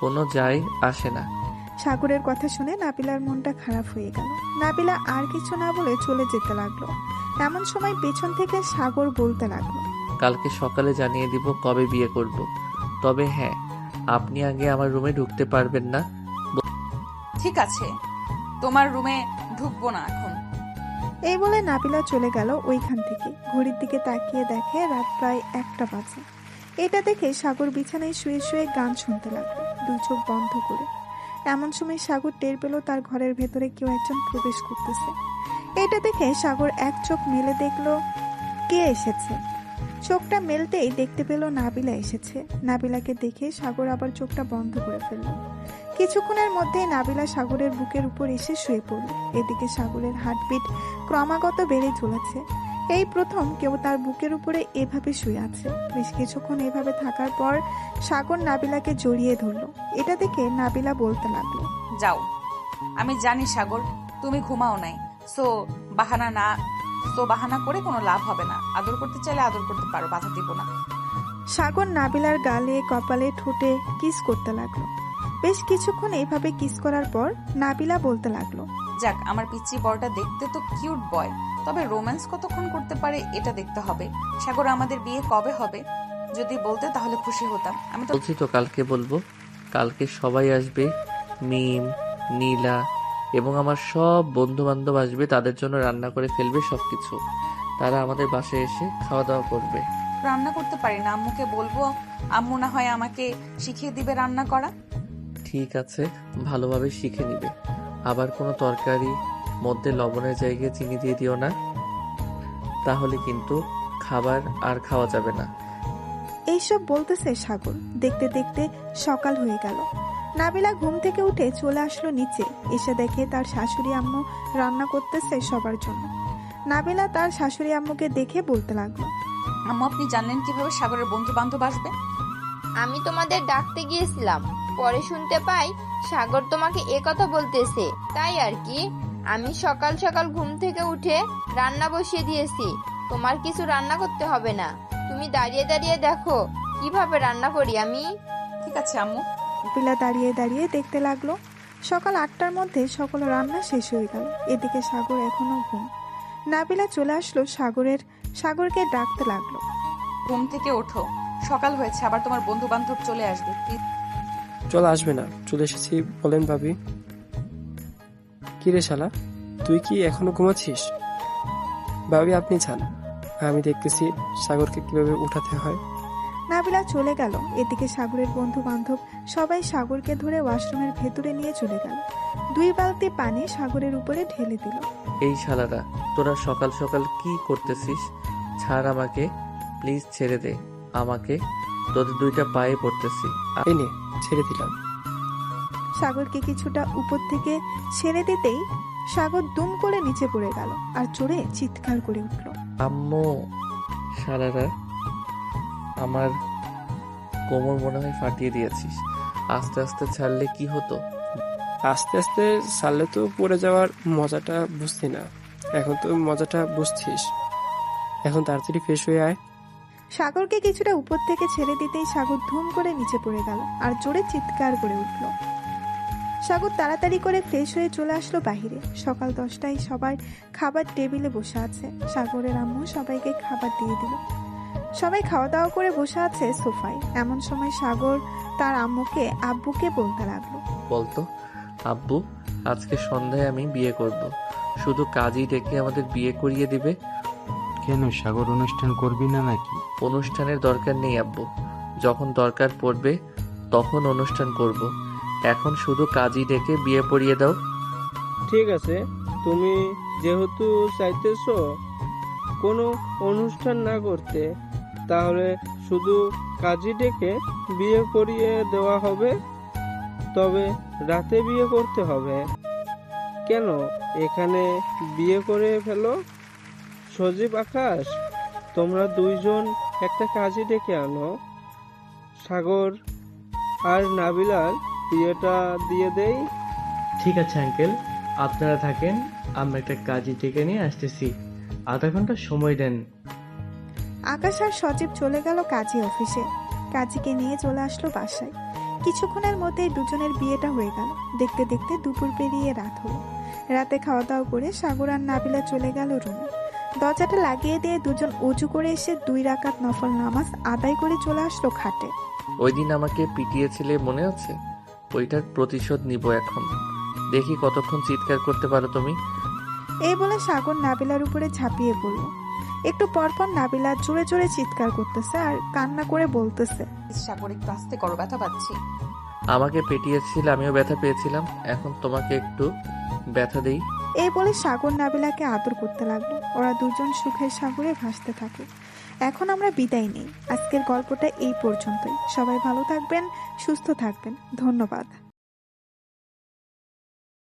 কোনো যায় আসে না। সাগরের কথা শুনে নাবিলার মনটা খারাপ হয়ে গেল। নাবিলা আর কিছু না বলে চলে যেতে লাগলো। এমন সময় পেছন থেকে সাগর বলতে লাগলো, কালকে সকালে জানিয়ে দিব কবে বিয়ে করব। তবে হ্যাঁ, আপনি আগে আমার রুমে ঢুকতে পারবেন না। ঠিক আছে, তোমার রুমে ঢুকবো না এখন। এই বলে নাবিলা চলে গেল ওইখান থেকে। ঘড়ির দিকে তাকিয়ে দেখে রাত প্রায় 1টা বাজে। এটা দেখে সাগর বিছানায় শুয়ে শুয়ে গান শুনতে লাগলো, দুই চোখ বন্ধ করে। এমন সময় সাগর টের পেল তার ঘরের ভেতরে কেউ একজন প্রবেশ করতেছে। এটা দেখে সাগর এক চোখ মেলে দেখলো কে এসেছে। চোখটা মেলতেই দেখতে পেল নাবিলা এসেছে। নাবিলাকে দেখে সাগর আবার চোখটা বন্ধ করে ফেলল। কিছুক্ষণের মধ্যেই নাবিলা সাগরের বুকের উপর এসে শুয়ে পড়ল। এদিকে সাগরের হার্টবিট ক্রমাগত বেড়ে চলেছে। এই প্রথম কেউ তার বুকের উপরে এভাবে শুয়ে আছে। বেশ কিছুক্ষণ এভাবে থাকার পর সাগর নাবিলাকে জড়িয়ে ধরলো। এটা দেখে নাবিলা বলতে লাগলো, যাও, আমি জানি সাগর তুমি ঘুমাও নাই, সো বাহানা করে কোনো লাভ হবে না। আদর করতে চাইলে আদর করতে পারো, বাধা দিব না। সাগর নাবিলার গালে, কপালে, ঠোঁটে কিস করতে লাগলো। বেশ কিছুক্ষণ এইভাবে কিস করার পর নাবিলা বলতে লাগলো, যাক, আমার পিচ্চি বড়টা দেখতে তো কিউট বয়, তবে রোম্যান্স কতক্ষণ করতে পারে এটা দেখতে হবে। সাগর, আমাদের বিয়ে কবে হবে? যদি বলতে তাহলে খুশি হতাম। আমি তো বলছি তো কালকে বলবো। কালকে সবাই আসবে, মিম, নীলা এবং আমার সব বন্ধু বান্ধব আসবে। তাদের জন্য রান্না করে ফেলবে সবকিছু। তারা আমাদের বাসায় এসে খাওয়া দাওয়া করবে। রান্না করতে পারি না, আম্মুকে বলবো, আম্মু না হয় আমাকে শিখিয়ে দিবে রান্না করা। ঠিক আছে, ভালোভাবে শিখে নিবে। আবার কোনো তরকারি মধ্যে লবণের জায়গায় চিনি দিয়ে দিও না, তাহলে কিন্তু খাবার আর খাওয়া যাবে না। এইসব বলতেছে সাগর। দেখতে দেখতে সকাল হয়ে গেল। নাবিলা ঘুম থেকে উঠে চলে আসলো নিচে। এসে দেখে তার শাশুড়ি আম্মু রান্না করতেছে সবার জন্য। নাবিলা তার শাশুড়ি আম্মুকে দেখে বলতে লাগলো, আম্মু, আপনি জানলেন কিভাবে সাগরের বন্ধু বান্ধব আসবে? আমি তোমাদের ডাকতে গিয়েছিলাম, পরে শুনতে পাই সাগর তোমাকে কথা বলতেছে, তাই আর কি। আমি সকাল সকাল ঘুম থেকে উঠে রান্না বসিয়ে দিয়েছি। তোমার কিছু রান্না করতে হবে না, তুমি দাঁড়িয়ে দাঁড়িয়ে দেখো কিভাবে রান্না করি আমি। ঠিক আছে আম্মু। নাবিলা দাঁড়িয়ে দাঁড়িয়ে দেখতে লাগলো। সকাল 8টার মধ্যে সকল রান্না শেষ হয়ে গেল। এদিকে সাগর এখনো ঘুম। নাবিলা চলে আসলো সাগরকে ডাকতে লাগলো, ঘুম থেকে ওঠো, সকাল হয়েছে, আবার তোমার বন্ধু বান্ধব চলে আসবে। চল, আসবে না? চলে এসেছি বলেন ভাবি। কিরে শালা, তুই কি এখনো ঘুমাচ্ছিস? ভাবি আপনি যান, আমি দেখতেছি সাগরকে কিভাবে উঠাতে হয়। নাবিলা চলে গেল। এদিকে সাগরের বন্ধু বান্ধব সবাই সাগরকে ধরে ওয়াশরুমের ভেতরে নিয়ে চলে গেল। 2 বালতি পানি সাগরের উপরে ঢেলে দিল। এই শালারা, তোরা সকাল সকাল কি করতেছিস? ছাড় আমাকে, প্লিজ ছেড়ে দে আমাকে, তোদের 2টা পায়ে পড়তেছি। এই নে, ছেড়ে দিলাম। সাগরকে কিছুটা উপর থেকে ছেড়ে দিতেই সাগর দুম করে নিচে পড়ে গেল আর চড়ে চিৎকার করে উঠল, আম্মু! শালারা, আমার কোমর মনে হয় ফাটিয়ে দিয়েছিস। আস্তে আস্তে ছাড়লে কি হতো? আস্তে আস্তে ছাড়লে তো পড়ে যাওয়ার মজাটা বুঝতি না, এখন তো মজাটা বুঝছিস। এখন তাড়াতাড়ি ফ্রেশ হয়ে আয়। সাগরকে কিছুটা উপর থেকে ছেড়ে দিতেই সাগর ধুম করে নিচে পড়ে গেল আর জোরে চিৎকার করে উঠল। সাগর তাড়াতাড়ি করে ফ্রেশ হয়ে চলে আসলো বাহিরে। সকাল 10টায় সবাই খাবার টেবিলে বসে আছে। সাগরের আম্মু সবাইকে খাবার দিয়ে দিল। সবাই খাওয়া দাওয়া করে বসে আছে সোফায়। এমন সময় সাগর তার আব্বুকে বলতে লাগলো, বলতো, আব্বু, আজকে সন্ধ্যায় আমি বিয়ে করব। শুধু কাজই ডেকে আমাদের বিয়ে করিয়ে দিবে। কেন, সাগর অনুষ্ঠান করবি না নাকি? অনুষ্ঠানের দরকার নেই আব্বু, যখন দরকার পড়বে তখন অনুষ্ঠান করব। এখন শুধু কাজই ডেকে বিয়ে পড়িয়ে দাও। ঠিক আছে, তুমি যেহেতু চাইতেছো কোনো অনুষ্ঠান না করতে, তাহলে শুধু কাজী ডেকে বিয়ে করিয়ে দেওয়া হবে। তবে রাতে বিয়ে করতে হবে। কেন, এখানে বিয়ে করে ফেলো। সজীব, আকাশ, তোমরা 2জন একটা কাজী ডেকে আনো। সাগর আর নাবিলার বিয়েটা দিয়ে দেই। ঠিক আছে আঙ্কেল, আপনারা থাকেন, আমরা একটা কাজী ডেকে নিয়ে আসতেছি। আধা ঘন্টা সময় দেন। আকাশ আর সজীব চলে গেল কাজী অফিসে। কাজীকে নিয়ে চলে আসলো বাসায়। কিছুক্ষণের মধ্যে দুজনের বিয়েটা হয়ে গেল। দেখতে দেখতে দুপুর পেরিয়ে রাত হলো। রাতে খাওয়া দাওয়া করে সাগর আর নাবিলা চলে গেল রুমে। দরজাটা লাগিয়ে দিয়ে দুজন অজু করে এসে 2 রাকাত নফল নামাজ আদায় করে চলে আসলো খাটে। ওই দিন আমাকে পিটিয়েছিলে মনে আছে? ওইটার প্রতিশোধ নিব এখন। দেখি কতক্ষণ চিৎকার করতে পারো তুমি। এই বলে সাগর নাবিলার উপরে ঝাঁপিয়ে পড়ল। একটু পরপর নাবিলা জোরে জোরে চিৎকার করতেছে আর কান্না করে বলতেছে, সাগর, একটু আস্তে করো, ব্যথা পাচ্ছি। আমাকে পেটিয়েছিল, আমিও ব্যথা পেয়েছিলাম, এখন তোমাকে একটু ব্যথা দেই। এই বলে সাগর নাবিলাকে আদর করতে লাগলো। ওরা দুজন সুখের সাগরে ভাসতে থাকে। এখন আমরা বিদায় নিই। আজকের গল্পটা এই পর্যন্তই। সবাই ভালো থাকবেন, সুস্থ থাকবেন। ধন্যবাদ।